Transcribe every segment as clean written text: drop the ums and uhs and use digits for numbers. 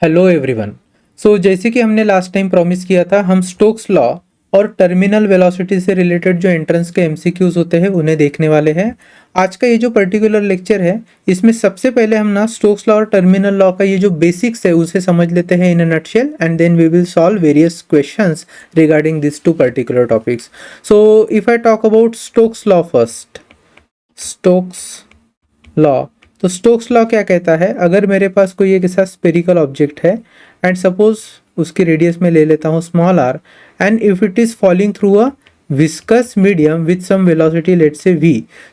Hello everyone. जैसे कि हमने लास्ट टाइम प्रॉमिस किया था, हम स्टोक्स लॉ और टर्मिनल वेलोसिटी से रिलेटेड जो एंट्रेंस के एमसीक्यूज होते हैं उन्हें देखने वाले हैं। आज का ये जो पर्टिकुलर लेक्चर है, इसमें सबसे पहले हम ना स्टोक्स लॉ और टर्मिनल लॉ का ये जो बेसिक्स है उसे समझ लेते हैं in a nutshell, and then we will solve various questions regarding this two particular topics. So if I talk about Stokes law first, Stokes law. तो स्टोक्स लॉ क्या कहता है, अगर मेरे पास कोई एक ऐसा स्पेरिकल ऑब्जेक्ट है एंड सपोज उसकी रेडियस में ले लेता हूँ small R, and if it is falling through a viscous medium with some velocity, let's say v।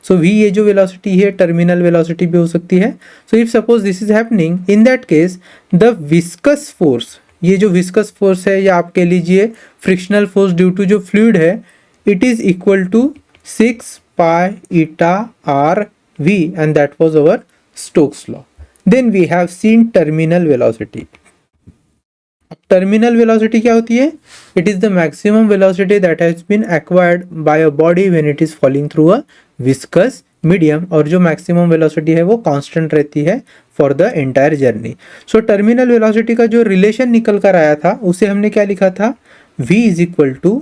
So v ये जो वेलोसिटी है टर्मिनल वेलोसिटी भी हो सकती है। So if suppose this is happening, in that case the viscous force, ये जो viscous force है या आप कह लीजिए फ्रिक्शनल फोर्स ड्यू टू जो फ्लूइड है, it is equal to 6 pi eta r v, and that was our Stokes law. Then we have seen terminal velocity. Terminal velocity क्या होती है? It is the maximum velocity that has been acquired by a body when it is falling through a viscous medium, और जो maximum velocity है वो constant रहती है for the entire journey. So terminal velocity का जो रिलेशन निकल कर आया था उसे हमने क्या लिखा था? v is equal to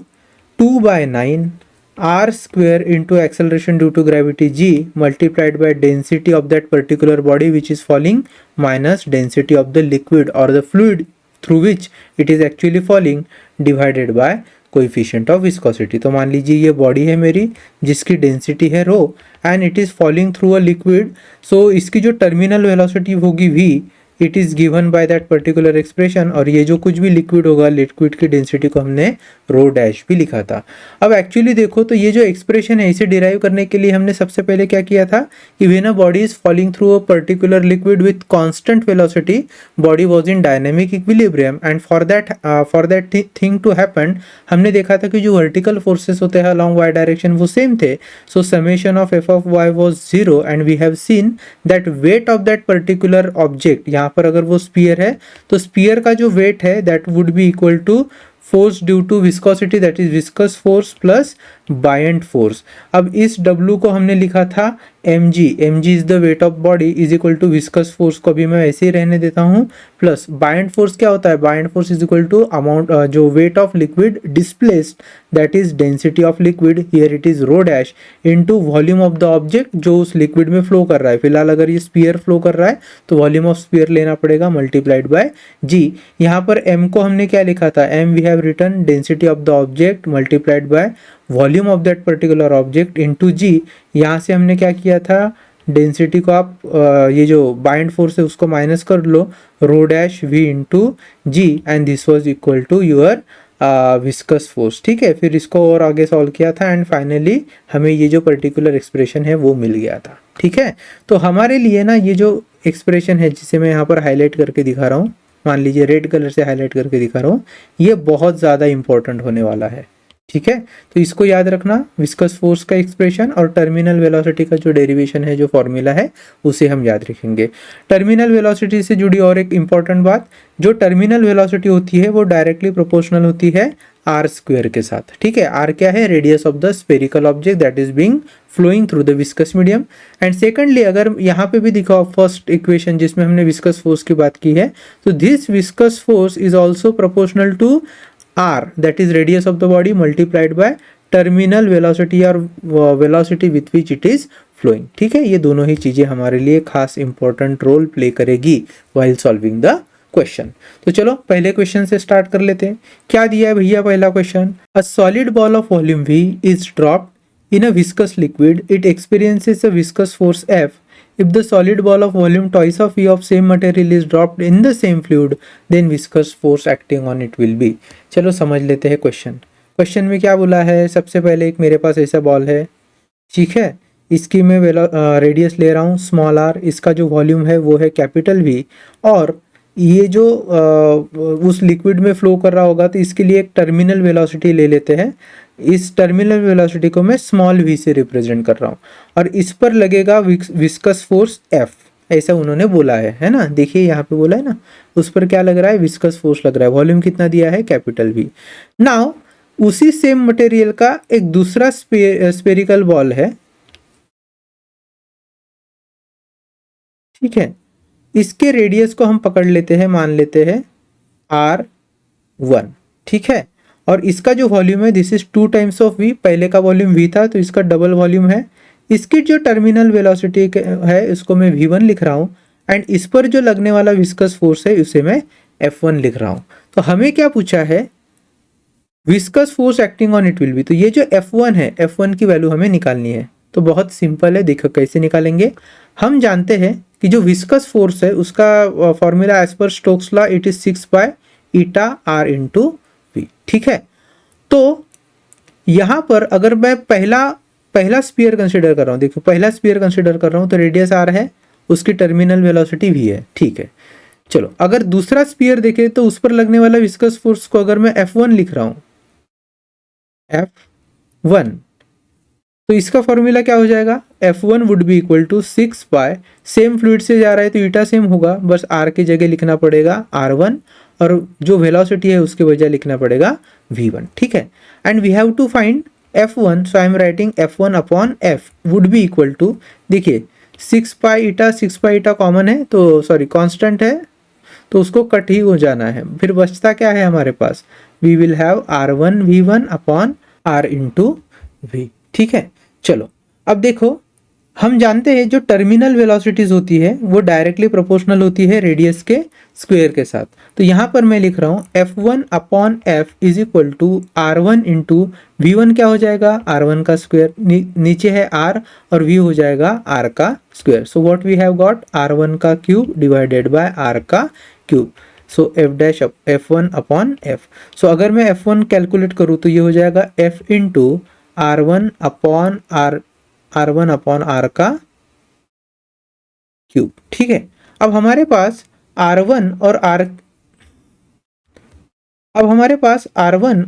2/9 r square into acceleration due to gravity g multiplied by density of that particular body which is falling minus density of the liquid or the fluid through which it is actually falling divided by coefficient of viscosity. तो मान लीजिए ये body है मेरी जिसकी density है rho and it is falling through a liquid. So इसकी जो टर्मिनल वेलोसिटी होगी v, it is given by that particular expression, और ये जो कुछ भी लिक्विड होगा, लिक्विड की डेंसिटी को हमने रो डैश भी लिखा था। अब एक्चुअली देखो तो ये जो एक्सप्रेशन है इसे डिराइव करने के लिए हमने सबसे पहले क्या किया था कि when a body is falling through a particular liquid with constant velocity, body was in dynamic equilibrium, and for that thing to happen हमने देखा था कि जो वर्टिकल फोर्सेस होते हैं अलॉन्ग वाई डायरेक्शन वो सेम थे। So summation of F of Y was 0, and we have seen that weight of that particular object, यहाँ पर अगर वो स्पीयर है तो स्पीयर का जो वेट है that would be equal to force due to viscosity, that is viscous force plus buoyant force. अब इस W को हमने लिखा था mg, mg is the weight of body is equal to viscous force को भी मैं ऐसे ही रहने देता हूँ, प्लस बायंट फोर्स क्या होता है? Buoyant force is equal to amount जो weight of liquid displaced, that is density of liquid, here it is rho dash, into volume of the object जो उस लिक्विड में फ्लो कर रहा है। फिलहाल अगर ये स्पीयर फ्लो कर रहा है तो वॉल्यूम ऑफ स्पीयर लेना पड़ेगा मल्टीप्लाइड बाय g। यहाँ पर m को हमने क्या लिखा था? m we have written density of the object multiplied by volume of that particular object into g। यहाँ से हमने क्या किया था? डेंसिटी को आप ये जो बाइंड फोर्स है उसको माइनस कर लो, rho dash v into g, and this was equal to your viscous force. ठीक है, फिर इसको और आगे सॉल्व किया था एंड फाइनली हमें ये जो पर्टिकुलर एक्सप्रेशन है वो मिल गया था। ठीक है, तो हमारे लिए ना ये जो एक्सप्रेशन है जिसे मैं यहाँ पर हाईलाइट करके दिखा रहा हूँ, मान लीजिए रेड कलर से हाईलाइट करके दिखा रहा हूँ, ये बहुत ज़्यादा इंपॉर्टेंट होने वाला है। ठीक है, तो इसको याद रखना, विस्कस फोर्स का एक्सप्रेशन और टर्मिनल वेलोसिटी का जो डेरिवेशन है, जो फॉर्मूला है उसे हम याद रखेंगे। टर्मिनल वेलोसिटी से जुड़ी और एक इंपॉर्टेंट बात, जो टर्मिनल वेलोसिटी होती है वो डायरेक्टली प्रोपोर्शनल होती है आर स्क्वायर के साथ। ठीक है, आर क्या है? Radius of the spherical object that is being flowing through the viscous medium. And secondly अगर यहाँ पे भी दिखाओ फर्स्ट इक्वेशन जिसमें हमने विस्कस फोर्स की बात की है, तो this viscous force is also proportional to r, that is radius of the body multiplied by terminal velocity और velocity with which it is flowing। ठीक है, ये दोनों ही चीजें हमारे लिए खास इंपॉर्टेंट रोल प्ले करेगी while solving the क्वेश्चन। तो चलो पहले क्वेश्चन से स्टार्ट कर लेते हैं। क्या दिया है भैया पहला question? A solid ball of volume v is dropped in a viscous liquid, it experiences a viscous force F। If the solid ball of volume twice of V of same material is dropped in the same fluid, then viscous force acting on it will be। चलो समझ लेते हैं question. Question में क्या बोला है? सबसे पहले एक मेरे पास ऐसा बॉल है, ठीक है, इसकी मैं रेडियस ले रहा हूँ स्मॉल r, इसका जो वॉल्यूम है वो है कैपिटल V, और ये जो उस लिक्विड में फ्लो कर रहा होगा तो इसके लिए एक टर्मिनल वेलोसिटी ले लेते हैं। इस टर्मिनल वेलोसिटी को मैं स्मॉल v से रिप्रेजेंट कर रहा हूँ, और इस पर लगेगा विस्कस फोर्स F, ऐसा उन्होंने बोला है ना। देखिए यहाँ पे बोला है ना, उस पर क्या लग रहा है? विस्कस फोर्स लग रहा है। वॉल्यूम कितना दिया है? Capital V। नाउ उसी सेम मटेरियल का एक दूसरा स्पेरिकल बॉल है, ठीक है, इसके रेडियस को हम पकड़ लेते हैं, मान लेते हैं R1, ठीक है। और इसका जो वॉल्यूम है this is 2 times of v, पहले का वॉल्यूम v था तो इसका डबल वॉल्यूम है। इसकी जो टर्मिनल वेलोसिटी है इसको मैं v1 लिख रहा हूँ, एंड इस पर जो लगने वाला विस्कस फोर्स है उसे मैं F1 लिख रहा हूँ। तो हमें क्या पूछा है, viscous force acting on it will be, तो ये जो F1 है, F1 की वैल्यू हमें निकालनी है। तो बहुत सिंपल है, देखो कैसे निकालेंगे। हम जानते हैं कि जो विस्कस फोर्स है उसका formula as per Stokes law it is 6 by eta R into V, ठीक है। तो यहाँ पर अगर मैं पहला स्पीयर कंसिडर कर रहा हूँ, देखो पहला स्पीयर कंसिडर कर रहा हूँ तो रेडियस आर है, उसकी टर्मिनल वेलोसिटी वी है, ठीक है। चलो अगर दूसरा स्पीयर देखें तो उस पर लगने वाला विस्कस फोर्स को अगर मैं F1 लिख रहा हूँ, F1, तो इसका फॉर्मूला क्या हो जाएगा, F1 would be equal to 6 by, same fluid से जा रहा है तो ईटा सेम होगा, बस R की जगह लिखना पड़ेगा R1, और जो वेलोसिटी है उसके बजाय लिखना पड़ेगा V1, ठीक है। And we have to find F1, so I am writing F1 upon F would be equal to, देखिए 6 पाई ईटा कॉमन है, तो सॉरी कांस्टेंट है तो उसको कट ही हो जाना है, फिर बचता क्या है हमारे पास, we will have R1 V1 upon R into V, ठीक है। चलो अब देखो, हम जानते हैं जो टर्मिनल वेलोसिटीज होती है वो डायरेक्टली प्रोपोर्शनल होती है रेडियस के स्क्वायर के साथ। तो यहाँ पर मैं लिख रहा हूँ F1 upon F is equal to R1 into V1, क्या हो जाएगा R1 का स्क्वायर, नीचे है R और V हो जाएगा R का square. So what we have got, R1 का क्यूब डिवाइडेड बाय R का cube, so F dash F1 upon F। So अगर मैं F1 कैलकुलेट करूँ तो ये हो जाएगा F into R1 upon R का क्यूब, ठीक है। अब हमारे पास R1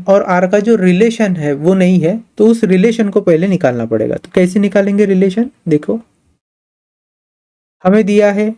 और R का जो रिलेशन है वो नहीं है, तो उस रिलेशन को पहले निकालना पड़ेगा। तो कैसे निकालेंगे रिलेशन, देखो हमें दिया है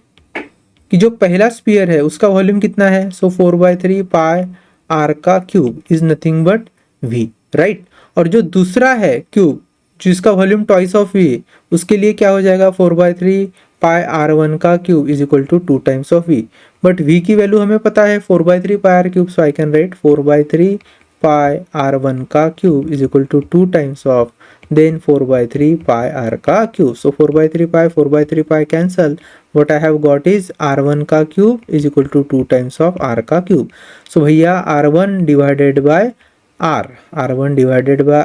कि जो पहला स्फीयर है उसका वॉल्यूम कितना है, सो 4/3 पाई R का cube is nothing but V, right. और जो दूसरा है क्यूब जिसका वॉल्यूम ट्वाइस ऑफ V, उसके लिए क्या हो जाएगा 4/3 पाई R1 का cube is equal to 2 times of V, but V की वैल्यू हमें पता है 4/3 pi R cube, so I can write 4/3 pi R1 का cube is equal to 2 times of then 4/3 pi R का cube. So 4/3 pi cancel, what I have got is R1 का cube is equal to 2 times of R का cube. So भैया R1 divided by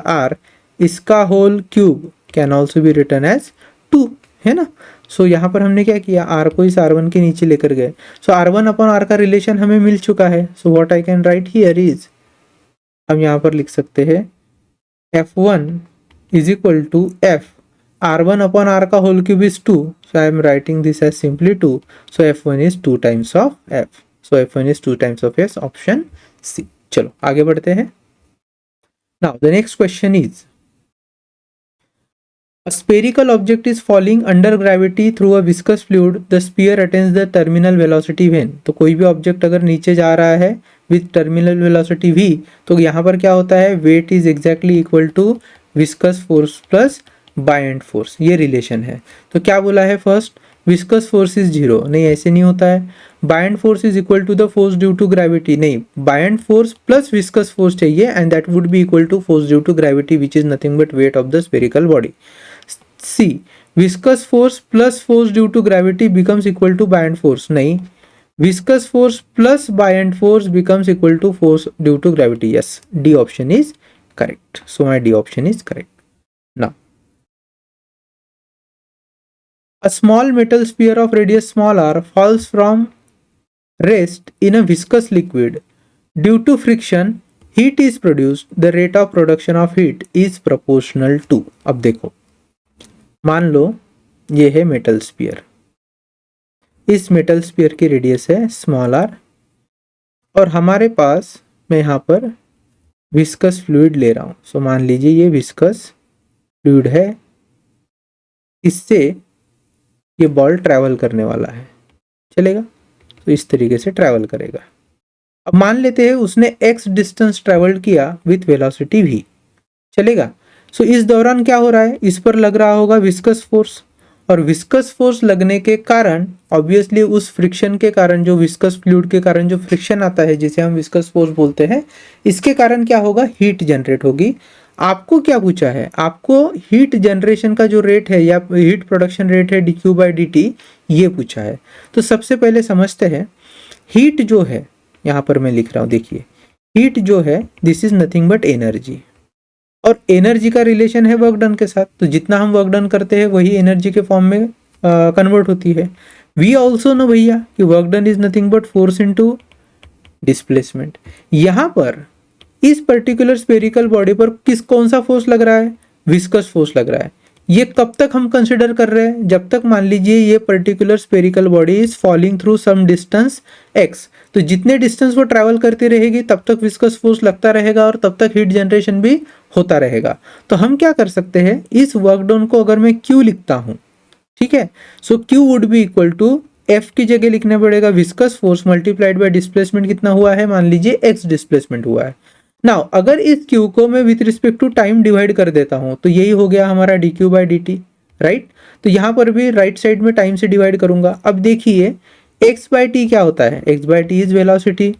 R, इसका whole cube can also be written as 2, है ना। सो यहाँ पर हमने क्या किया, R को इस R1 के नीचे लेकर गए। सो R1 अपॉन R का रिलेशन हमें मिल चुका है। So what I can write here is, हम यहाँ पर लिख सकते हैं F1 is equal to F R1 upon R का whole cube is 2, so I am writing this as simply 2, so F1 is 2 times of F, so F1 is 2 times of S, option C। चलो आगे बढ़ते हैं। Now the next question is, a spherical object is falling under gravity through a viscous fluid, the sphere attains the terminal velocity when, तो कोई भी object अगर नीचे जा रहा है with terminal velocity v, तो यहाँ पर क्या होता है, weight is exactly equal to viscous force plus buoyant force, ये रिलेशन है। तो क्या बोला है फर्स्ट, विस्कस फोर्स इज 0, नहीं ऐसे नहीं होता है। Buoyant force is equal to the force due to gravity, नहीं buoyant force plus viscous force चाहिए, and that would be equal to force due to gravity which is nothing but weight of the spherical body. See, viscous force plus force due to gravity becomes equal to buoyant force, नहीं viscous force plus buoyant force becomes equal to force due to gravity. Yes, D option is correct, so my D option is correct. Now a small metal sphere of radius small r falls from rest in a viscous liquid. Due to friction, heat is produced. The rate of production of heat is proportional to. अब देखो, मान लो ये है metal spear, इस metal spear की radius है small r, और हमारे पास मैं यहाँ पर विस्कस फ्लूइड ले रहा हूँ। सो मान लीजिए ये विस्कस फ्लूइड है, इससे ये बॉल ट्रैवल करने वाला है, चलेगा, तो इस तरीके से ट्रैवल करेगा। अब मान लेते हैं उसने x डिस्टेंस ट्रैवल किया विथ वेलोसिटी v, चलेगा। सो इस दौरान क्या हो रहा है, इस पर लग रहा होगा विस्कस फोर्स, और विस्कस फोर्स लगने के कारण ऑब्वियसली उस फ्रिक्शन के कारण, जो विस्कस फ्लूइड के कारण जो फ्रिक्शन आता है जिसे हम विस्कस फोर्स बोलते हैं, इसके कारण क्या होगा, हीट जनरेट होगी। आपको क्या पूछा है, आपको हीट जनरेशन का जो रेट है या हीट प्रोडक्शन रेट है dq/dt, ये पूछा है। तो सबसे पहले समझते हैं, हीट जो है यहाँ पर मैं लिख रहा हूँ, देखिए हीट जो है this is nothing but energy, और एनर्जी का रिलेशन है वर्क डन के साथ, तो जितना हम वर्क डन करते हैं वही एनर्जी के फॉर्म में कन्वर्ट होती है। वी ऑल्सो नो भैया कि work done is nothing but force into displacement. यहाँ पर इस पर्टिकुलर स्पेरिकल बॉडी पर कौन सा फोर्स लग रहा है, विस्कस फोर्स लग रहा है। ये कब तक हम कंसिडर कर रहे हैं, जब तक मान लीजिए ये particular spherical body is falling through some distance x, तो जितने डिस्टेंस वो ट्रैवल करती रहेगी तब तक विस्कस फोर्स लगता रहेगा और तब तक हीट जनरेशन भी होता रहेगा। तो हम क्या कर सकते हैं, इस वर्क डन को अगर मैं q लिखता हूं, ठीक है, so q would be equal to F की जगह लिखना पड़ेगा viscous force multiplied by displacement कितना हुआ है, मान लीजिए x डिस्प्लेसमेंट हुआ है। नाउ अगर इस q को मैं with respect to time divide कर देता हूं तो यही हो गया हमारा dq/dt, राइट। तो यहां पर भी राइट साइड में टाइम से डिवाइड करूंगा। अब देखिए x/t क्या होता है, x/t इज वेलोसिटी,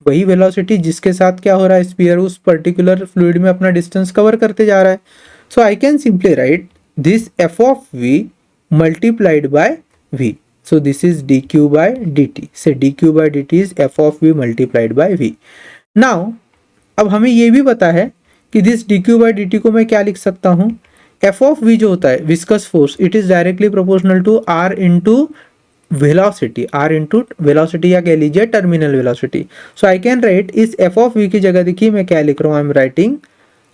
वही वेलोसिटी जिसके साथ क्या हो रहा है, स्फीयर उस पर्टिकुलर फ्लूइड में अपना डिस्टेंस कवर करते जा रहा है। So I can simply write this f of v multiplied by v, so this is dq/dt, से dq/dt is f of v multiplied by v। now अब हमें ये भी पता है कि दिस dq/dt को मैं क्या लिख सकता हूँ, f of v जो होता है viscous force, it is directly proportional to r into velocity, r into velocity या कह लीजिए terminal velocity. So I can write इस f of v की जगह देखिए मैं क्या लिख रहा हूँ, I am writing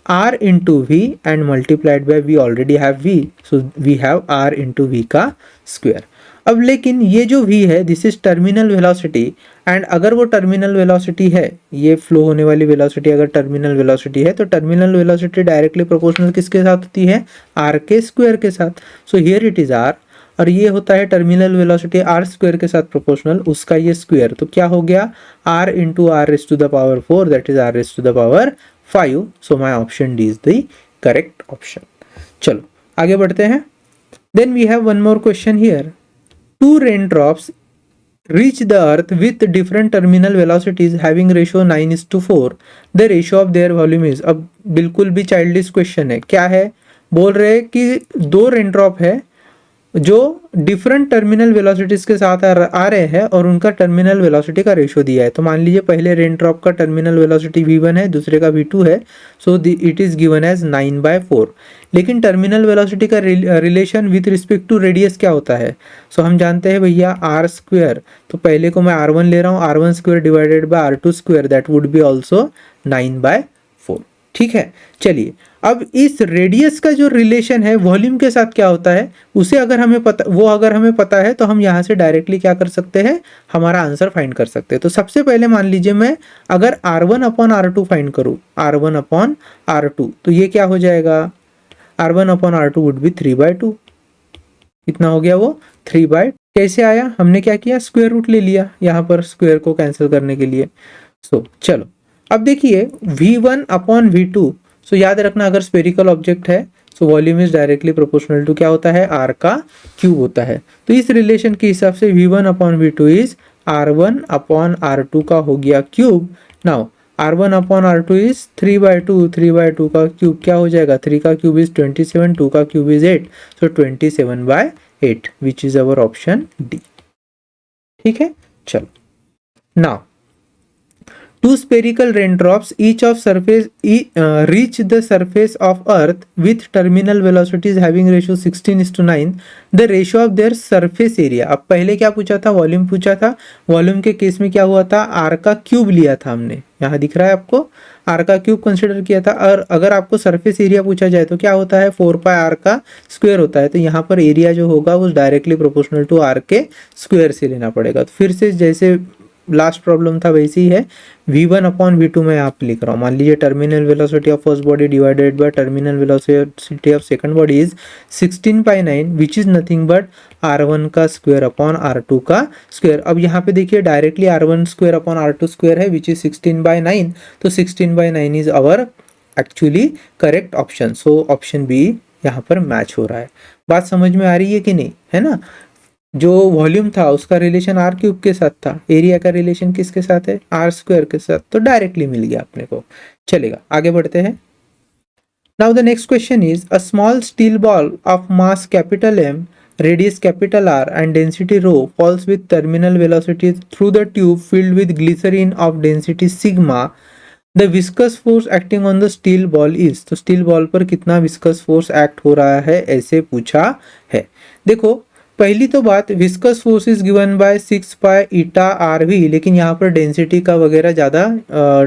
r into v and multiplied by v, already have v, so we have r into v का स्क्वायर। अब लेकिन ये जो v है this is terminal velocity, and अगर वो टर्मिनल वेलोसिटी है, ये फ्लो होने वाली वेलोसिटी अगर टर्मिनल वेलोसिटी है, तो टर्मिनल वेलोसिटी डायरेक्टली प्रोपोर्शनल किसके साथ होती है, r के स्क्वायर के साथ। So here it is r, और ये होता है टर्मिनल वेलोसिटी r स्क्वायर के साथ प्रोपोर्शनल, उसका ये स्क्वायर, तो क्या हो गया r into r raise to the power 4, that is r raise to the power 5। So my option D is the correct option. चलो आगे बढ़ते हैं। Then we have one more question here, two raindrops reach the earth with different terminal velocities having ratio 9:4, the ratio of their volume is। अब बिल्कुल भी childish question है, क्या है, बोल रहे हैं कि दो रेनड्रॉप है जो डिफरेंट टर्मिनल वेलोसिटीज के साथ आ रहे हैं और उनका टर्मिनल वेलोसिटी का रेशियो दिया है। तो मान लीजिए पहले रेनड्रॉप का टर्मिनल वेलोसिटी v1 है, दूसरे का v2 है, so it is given as 9/4। लेकिन टर्मिनल वेलोसिटी का relation with respect to radius क्या होता है, सो हम जानते हैं भैया आर स्क्वायर, तो पहले को मैं r1 ले रहा हूँ, r1 square divided bye r2 square, that would B also 9/4। ठीक है, चलिए अब इस रेडियस का जो रिलेशन है वॉल्यूम के साथ क्या होता है उसे अगर हमें पता, वो अगर हमें पता है तो हम यहाँ से डायरेक्टली क्या कर सकते हैं, हमारा आंसर फाइंड कर सकते हैं। तो सबसे पहले मान लीजिए मैं अगर r1/r2 फाइंड करूँ, r1/r2, तो ये क्या हो जाएगा, r1/r2 वुड बी 3/2। कितना हो गया वो 3/2। कैसे आया, हमने क्या किया, स्क्वायर रूट ले लिया यहाँ पर स्क्वायर को कैंसिल करने के लिए। सो चलो अब देखिए v1/v2, सो याद रखना अगर स्पेरिकल ऑब्जेक्ट है so volume is directly proportional to क्या होता है, r का क्यूब होता है। तो इस रिलेशन के हिसाब से v1/v2 इज r1/r2 का हो गया क्यूब। नाउ r1/r2 इज 3/2, 3/2 का क्यूब क्या हो जाएगा, 3 का क्यूब इज 27, 2 का cube is 8, so 27/8 which is our option D. ठीक है, चलो now two spherical raindrops each of surface reach the surface of earth with terminal velocities having ratio 16:9, the ratio of their surface area। अब पहले क्या पूछा था, volume पूछा था, वॉल्यूम के केस में क्या हुआ था, r का क्यूब लिया था हमने, यहाँ दिख रहा है आपको r का क्यूब कंसिडर किया था। और अगर आपको सरफेस एरिया पूछा जाए तो क्या होता है, 4πr का स्क्वायर होता है। तो यहाँ पर एरिया जो होगा वो डायरेक्टली प्रोपोर्शनल टू r के स्क्वायर से लेना पड़ेगा। तो फिर से जैसे लास्ट प्रॉब्लम था वैसे ही है, v1/v2 में आप लिख रहा हूँ। मान लीजिए terminal velocity of first body divided by terminal velocity of second body is 16/9 which is nothing but r1 का स्क्वायर अपॉन r2 का स्क्वायर। अब यहाँ पे देखिए directly r1 square upon r2 square है विच इज 16/9, तो 16/9 is our actually correct option. So option B यहाँ पर मैच हो रहा है। बात समझ में आ रही है कि नहीं, है ना। जो वॉल्यूम था उसका रिलेशन आर क्यूब के साथ था, एरिया का रिलेशन किसके साथ है, आर स्क्वायर के साथ, तो डायरेक्टली मिल गया अपने को। चलेगा, आगे बढ़ते हैं। Now the next question is a small steel ball of mass capital M, radius capital R and density rho falls with terminal velocity through the tube filled with glycerin of density sigma. The viscous force acting on the steel ball is, तो steel ball पर कितना viscous force act हो रहा है ऐसे पूछा है। देखो पहली तो बात, viscous force is given by 6 pi eta r v, लेकिन यहाँ पर डेंसिटी का वगैरह ज़्यादा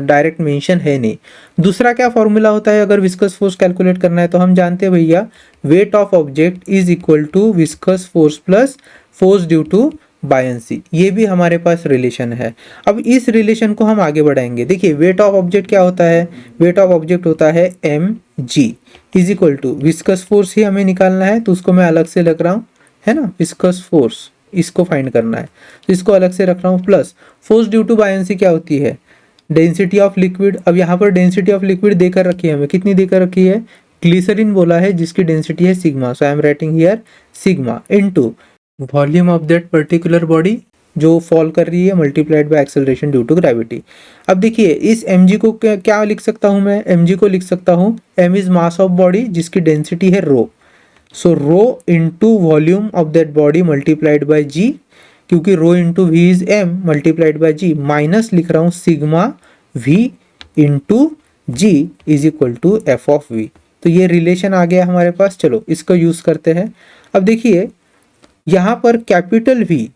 डायरेक्ट मेंशन है नहीं। दूसरा क्या फॉर्मूला होता है अगर विस्कस फोर्स कैलकुलेट करना है, तो हम जानते हैं भैया, weight of object is equal to viscous force plus force due to buoyancy, ये भी हमारे पास रिलेशन है। अब इस रिलेशन को हम आगे बढ़ाएंगे। देखिए वेट ऑफ ऑब्जेक्ट क्या होता है, वेट ऑफ ऑब्जेक्ट होता है M G is equal to viscous force ही हमें निकालना है, तो उसको मैं अलग से लग रहा हूँ, है ना, विस्कस फोर्स इसको फाइंड करना है, तो इसको अलग से रख रहा हूँ, plus force due to buoyancy क्या होती है, डेंसिटी ऑफ लिक्विड। अब यहाँ पर डेंसिटी ऑफ लिक्विड देकर रखी है हमें, कितनी देकर रखी है, ग्लिसरीन बोला है जिसकी डेंसिटी है sigma, so I am writing here sigma into volume of that particular body जो फॉल कर रही है multiplied by acceleration due to gravity. अब देखिए इस mg को क्या लिख सकता हूँ मैं, mg को लिख सकता हूँ m is mass of body जिसकी डेंसिटी है rho, so rho into volume of that body multiplied by G, क्योंकि rho into V is m multiplied by G, minus लिख रहा हूँ sigma v into ji is equal to F of V. तो ये relation आ गया हमारे पास, चलो इसको यूज करते हैं। अब देखिए यहाँ पर कैपिटल वी,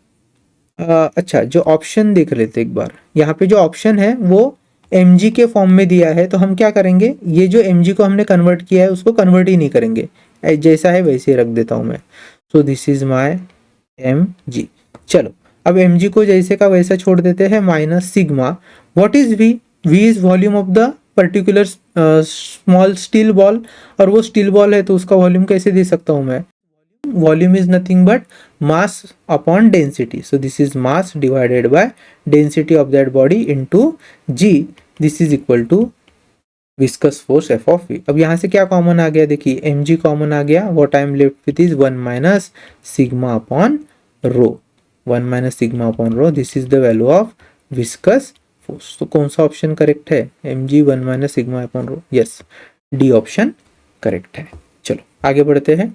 अच्छा जो ऑप्शन देख लेते एक बार, यहाँ पे जो ऑप्शन है वो mg के फॉर्म में दिया है, तो हम क्या करेंगे, ये जो mg को हमने कन्वर्ट किया है उसको कन्वर्ट ही नहीं करेंगे, जैसा है वैसे ही रख देता हूँ मैं। सो दिस इज माय mg। चलो अब mg को जैसे का वैसा छोड़ देते हैं, minus sigma, what is v, v is volume of the particular small steel ball, और वो स्टील बॉल है तो उसका वॉल्यूम कैसे दे सकता हूँ मैं, volume is nothing but mass upon density, so this is mass divided by density of that body into g, this is equal to viscous force f of v। अब यहाँ से क्या कॉमन आ गया, देखिए mg कॉमन आ गया, what I am left with is 1 minus sigma upon rho, 1 minus sigma upon rho, this is the value of viscous force। तो कौन सा ऑप्शन करेक्ट है, mg 1 minus sigma upon rho, yes D option correct है। चलो आगे बढ़ते हैं।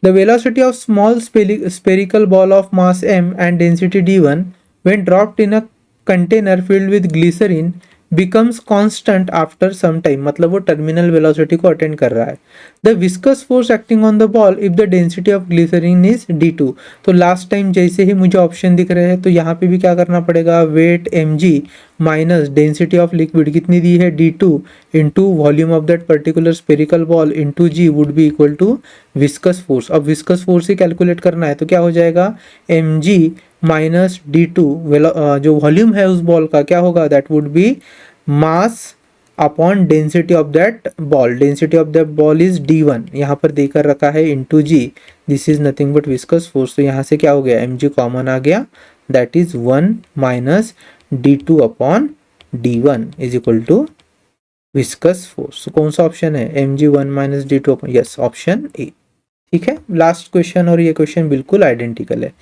The velocity of small spherical ball of mass m and density d1 when dropped in a container filled with glycerin becomes constant after some time, मतलब वो terminal velocity को attend कर रहा है। The viscous force acting on the ball if the density of glycerin is d2, तो last time जैसे ही मुझे option दिख रहे हैं तो यहाँ पे भी क्या करना पड़ेगा, weight mg minus density of liquid कितनी दी है d2 into volume of that particular spherical ball into g would be equal to viscous force. अब विस्कस फोर्स ही कैलकुलेट करना है तो क्या हो जाएगा, mg माइनस d2 जो वॉल्यूम है उस बॉल का क्या होगा, that would be mass upon density of that ball, density of that ball is d1 यहाँ पर देकर रखा है into g, this is nothing but viscous force. तो यहाँ से क्या हो गया, mg कॉमन आ गया, that is 1 minus d2 upon d1 is equal to viscous force. कौन सा ऑप्शन है, mg 1 minus d2 upon, yes option A. ठीक है, लास्ट क्वेश्चन और ये क्वेश्चन बिल्कुल आइडेंटिकल है।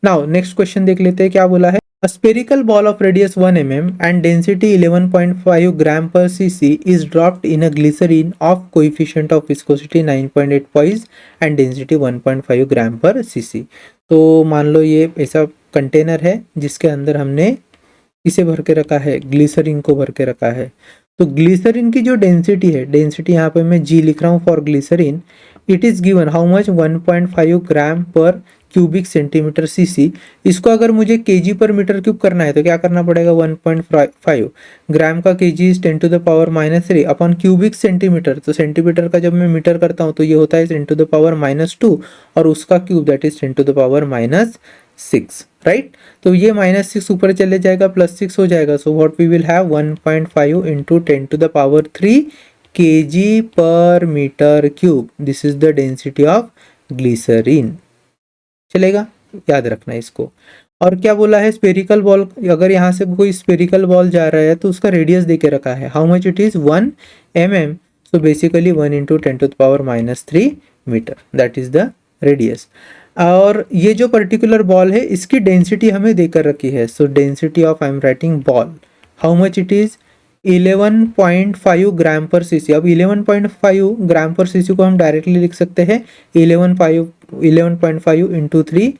नाउ नेक्स्ट क्वेश्चन देख लेते हैं क्या बोला है। A spherical ball of radius 1 mm and density 11.5 gram per cc is dropped in a glycerine of coefficient of viscosity 9.8 poise and density 1.5 gram per cc। तो मान लो ये ऐसा कंटेनर है जिसके अंदर हमने इसे भर के रखा है, ग्लिसरीन को भर के रखा है। तो ग्लिसरीन की जो डेंसिटी है, डेंसिटी यहाँ पे मैं जी लिख रहा हूँ for glycerine, it is given how much 1.5 gram पर क्यूबिक सेंटीमीटर सीसी। इसको अगर मुझे केजी पर मीटर क्यूब करना है तो क्या करना पड़ेगा, 1.5 ग्राम का KG is 10 to the power -3 upon cubic centimetre. तो सेंटीमीटर का जब मैं मीटर करता हूँ तो ये होता है 10 टू द पावर -2 और उसका cube that is 10 to the power -6, right. तो ये -6 ऊपर चले जाएगा, +6 हो जाएगा। So what we will have 1.5 into 10 to the power 3 kg per metre cube, this is the density of glycerine. चलेगा, याद रखना इसको। और क्या बोला है, स्पेरिकल बॉल, अगर यहाँ से कोई स्पेरिकल बॉल जा रहा है तो उसका रेडियस देके रखा है, how much it is 1 mm। So basically 1 into 10⁻³ metre, that is the radius. और ये जो पर्टिकुलर बॉल है इसकी डेंसिटी हमें देकर रखी है। सो density of, I am writing ball, how much it is 11.5 ग्राम पर सीसी। अब 11.5 ग्राम पर सीसी को हम डायरेक्टली लिख सकते हैं 11.5 into 3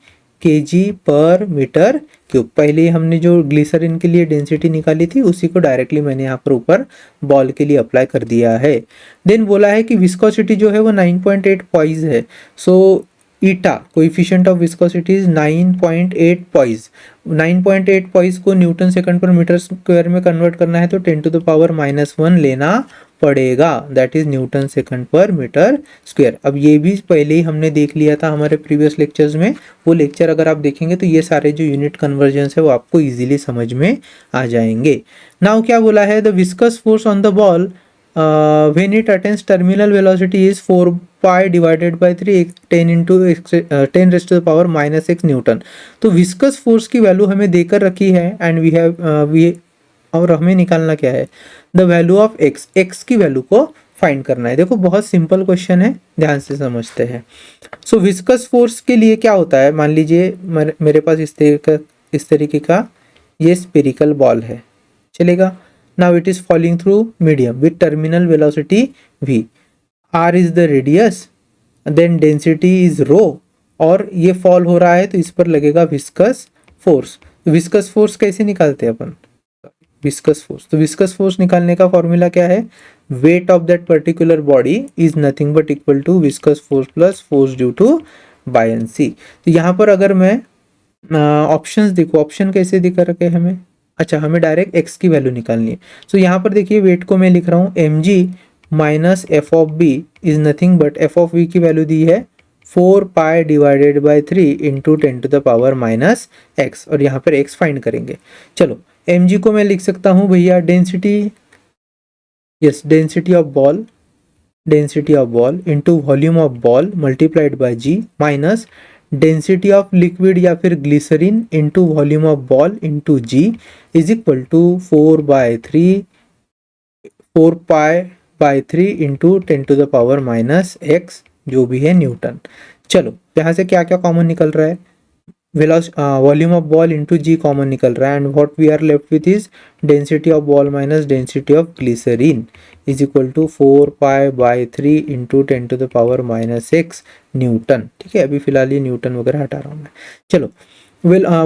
kg per metre cube. पहले हमने जो ग्लिसरीन के लिए डेंसिटी निकाली थी उसी को डायरेक्टली मैंने यहाँ पर ऊपर बॉल के लिए अप्लाई कर दिया है। देन बोला है कि विस्कोसिटी जो है वो 9.8 पॉइज है। So eta coefficient of viscosity is 9.8 poise. 9.8 poise को newton second per metre square में कन्वर्ट करना है तो 10⁻⁻1 लेना पड़ेगा, that is newton second per metre square. अब ये भी पहले ही हमने देख लिया था हमारे प्रीवियस लेक्चर्स में, वो लेक्चर अगर आप देखेंगे तो ये सारे जो यूनिट कन्वर्जन्स है वो आपको इजीली समझ में आ जाएंगे। नाउ क्या बोला है, the viscous force on the ball when it attains terminal velocity is 4 pi divided by 3 10 into 10 raised to the power minus x Newton. तो विस्कस फोर्स की वैल्यू हमें देकर रखी है एंड वी और हमें निकालना क्या है, the value of x, x की वैल्यू को फाइंड करना है। देखो बहुत सिंपल क्वेश्चन है, ध्यान से समझते हैं। सो विस्कस फोर्स के लिए क्या होता है, मान लीजिए मेरे पास इस तरीके का ये स्पेरिकल बॉल है, चलेगा। Now it is falling through medium with terminal velocity v, r is the radius, then density is rho, और ये फॉल हो रहा है तो इस पर लगेगा विस्कस फोर्स। विस्कस फोर्स कैसे निकालते हैं अपन, विस्कस फोर्स, तो विस्कस फोर्स निकालने का फॉर्मूला क्या है, weight of that particular body is nothing but equal to viscous force plus force due to buoyancy. तो यहाँ पर अगर मैं ऑप्शंस देखो, ऑप्शन कैसे दिखा रखे हमें, अच्छा हमें डायरेक्ट x की वैल्यू निकालनी है। सो यहाँ पर देखिए वेट को मैं लिख रहा हूँ mg minus f of b is nothing but f of b की वैल्यू दी है 4 पाई डिवाइडेड बाई 3 इंटू 10⁻⁻x, और यहाँ पर x फाइंड करेंगे। चलो mg को मैं लिख सकता हूँ भैया density, yes density of ball into volume of ball multiplied by g minus density of liquid या फिर glycerine into volume of ball into ji is equal to 4 pi by 3 into 10⁻⁻x जो भी है न्यूटन। चलो यहाँ से क्या क्या कॉमन निकल रहा है, volume of ball into g common निकल रहा है and what we are left with is density of ball minus density of glycerine is equal to 4 pi by 3 into 10⁻⁻x newton. ठीक है, अभी फिलहाल ये न्यूटन वगैरह हटा रहा हूँ मैं। चलो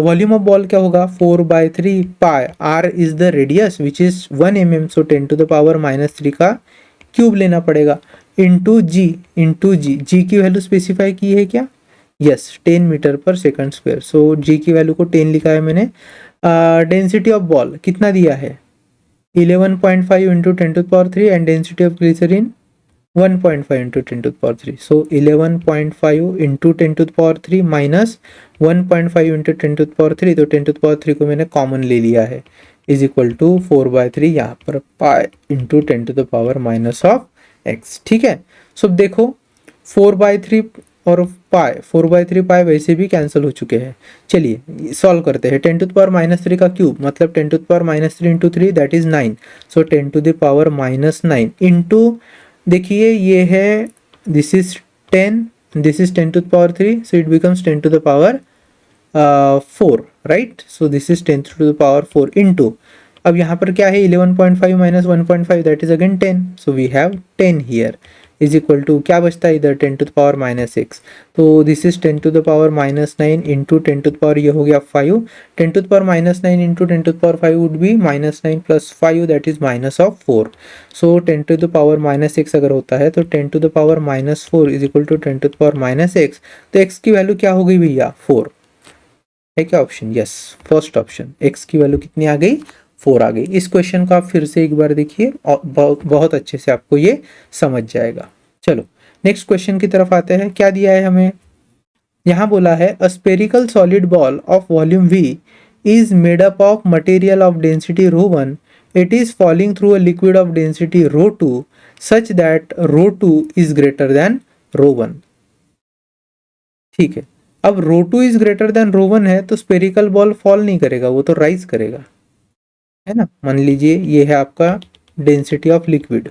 वॉल्यूम ऑफ बॉल क्या होगा 4/3 pi, R is the radius which is 1 mm, so 10⁻⁻3 का क्यूब लेना पड़ेगा इंटू जी जी की वैल्यू स्पेसिफाई की है क्या, यस 10 मीटर पर सेकंड स्क्वायर। सो जी की वैल्यू को 10 लिखा है मैंने। डेंसिटी ऑफ बॉल कितना दिया है 11.5 into 10⁻³ and density of glycerine 1.5 into 10⁻³। So 11.5 into 10⁻³ minus 1.5 into 10⁻³, तो 10⁻³ को मैंने कॉमन ले लिया है इज इक्वल टू 4/3 यहाँ पर पाई इंटू 10⁻⁻x। ठीक है, सो देखो 4/3 और पाई 4/3 पाई वैसे भी कैंसिल हो चुके हैं। चलिए सॉल्व करते हैं। 10⁻³ का क्यूब मतलब 10⁻³ into 3 that is 9, so 10⁻⁻9 into देखिए ये है this is 10, this is 10⁻3, so it becomes 10⁻4 right, so this is 10⁻4 into, अब यहाँ पर क्या है 11.5 माइनस 1.5 that is again 10, so we have 10 here is equal to क्या बचता है इधर 10⁻⁻6, तो दिस इज 10⁻⁻9 इंटू 10⁻, ये हो गया 5, 10⁻⁻9 into 10⁻5 would be -9 plus 5 that is minus of 4, सो 10⁻⁻6 अगर होता है तो 10⁻⁻4 इज इक्वल टू 10⁻⁻x, तो x की वैल्यू क्या हो गई भैया 4 है क्या option, yes first option, x की वैल्यू कितनी आ गई 4 आ गई। इस क्वेश्चन को आप फिर से एक बार देखिए और बहुत अच्छे से आपको ये समझ जाएगा। चलो नेक्स्ट क्वेश्चन की तरफ आते हैं। क्या दिया है हमें, यहाँ बोला है a spherical solid ball of volume v is made up of material of density ρ1, it is falling through a liquid of density ρ2 such that ρ2 is greater than ρ1। ठीक है, अब ρ2 इज ग्रेटर देन ρ1 है तो स्पेरिकल बॉल फॉल नहीं करेगा, वो तो rise करेगा, है ना। मान लीजिए ये है आपका डेंसिटी ऑफ लिक्विड,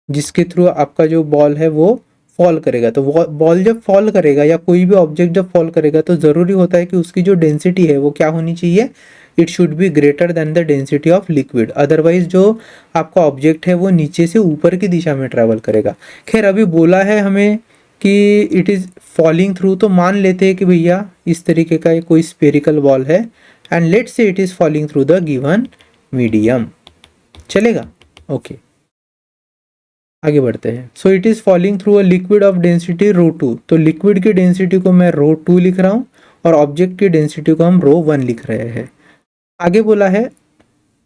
जिसके थ्रू आपका जो बॉल है वो फॉल करेगा। तो बॉल जब फॉल करेगा या कोई भी ऑब्जेक्ट जब फॉल करेगा तो ज़रूरी होता है कि उसकी जो डेंसिटी है वो क्या होनी चाहिए, it should be greater than the density of liquid, otherwise जो आपका ऑब्जेक्ट है वो नीचे से ऊपर की दिशा में ट्रैवल करेगा। खैर अभी बोला है हमें कि इट इज़ फॉलिंग थ्रू, तो मान लेते हैं कि भैया इस तरीके का कोई स्पेरिकल बॉल है and let's say it is falling through the given medium. चलेगा? ओके, आगे बढ़ते हैं। So it is falling through a liquid of density ρ2, तो लिक्विड की डेंसिटी को मैं ρ2 लिख रहा हूँ और ऑब्जेक्ट की डेंसिटी को हम ρ1 लिख रहे हैं। आगे बोला है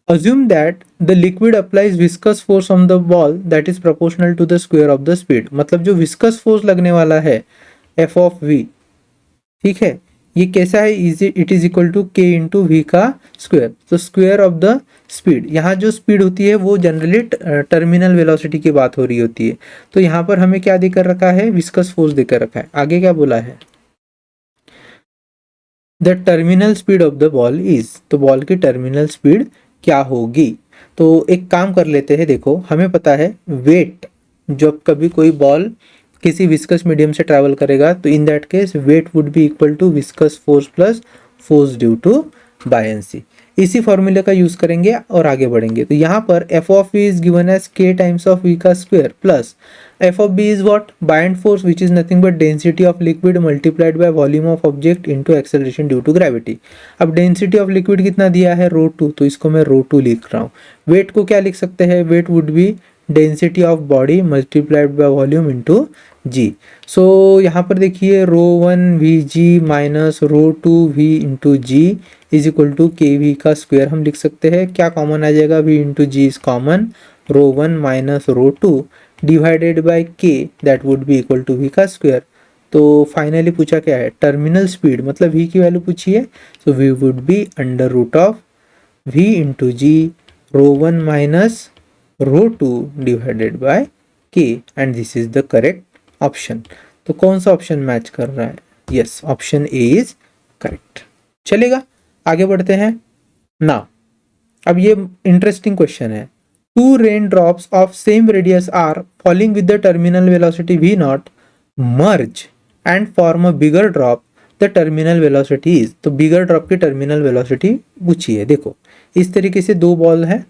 assume that the liquid applies viscous force on the ball that is proportional to the square of the speed, मतलब जो viscous force लगने वाला है f of v, ठीक है, ये कैसा है, it is equal to k into v का स्क्वायर। तो स्क्वायर ऑफ द स्पीड, यहाँ जो स्पीड होती है वो जनरली टर्मिनल वेलोसिटी की बात हो रही होती है, तो यहाँ पर हमें क्या देकर रखा है, विस्कस फोर्स देकर रखा है। आगे क्या बोला है, the terminal speed of the ball is, तो बॉल की टर्मिनल स्पीड क्या होगी। तो एक काम कर लेते हैं, देखो हमें पता है वेट, जब कभी कोई बॉल किसी विस्कस मीडियम से ट्रैवल करेगा तो in that case weight would be equal to viscous force plus force due to buoyancy. इसी फॉर्मूले का यूज करेंगे और आगे बढ़ेंगे। तो यहाँ पर f of v is given as k times of v का square plus f of b is what, buoyant force which is nothing but density of liquid multiplied by volume of object into acceleration due to gravity. अब density of liquid कितना दिया है, ρ2, तो इसको मैं ρ2 लिख रहा हूँ। वेट को क्या लिख सकते हैं, weight would be density of body multiplied by volume into G. So यहाँ पर देखिए ρ1 V G minus ρ2 V into ji is equal to K V का स्क्वायर हम लिख सकते हैं। क्या कॉमन आ जाएगा, V into ji is common, ρ1 minus ρ2 divided by K that would be equal to V का स्क्वायर। तो फाइनली पूछा क्या है, टर्मिनल स्पीड, मतलब वी की वैल्यू पूछी है, so V would be under root of V into G ρ1 minus ρ2 divided by K, and this is the correct option. तो कौन सा ऑप्शन मैच कर रहा है, yes option A is correct. चलेगा, आगे बढ़ते हैं ना। अब ये इंटरेस्टिंग क्वेश्चन है, two rain drops of same radius are falling with the terminal velocity v nought merge and form a bigger drop, the terminal velocity is, तो बिगर drop की टर्मिनल वेलोसिटी पूछी है। देखो इस तरीके से दो बॉल है,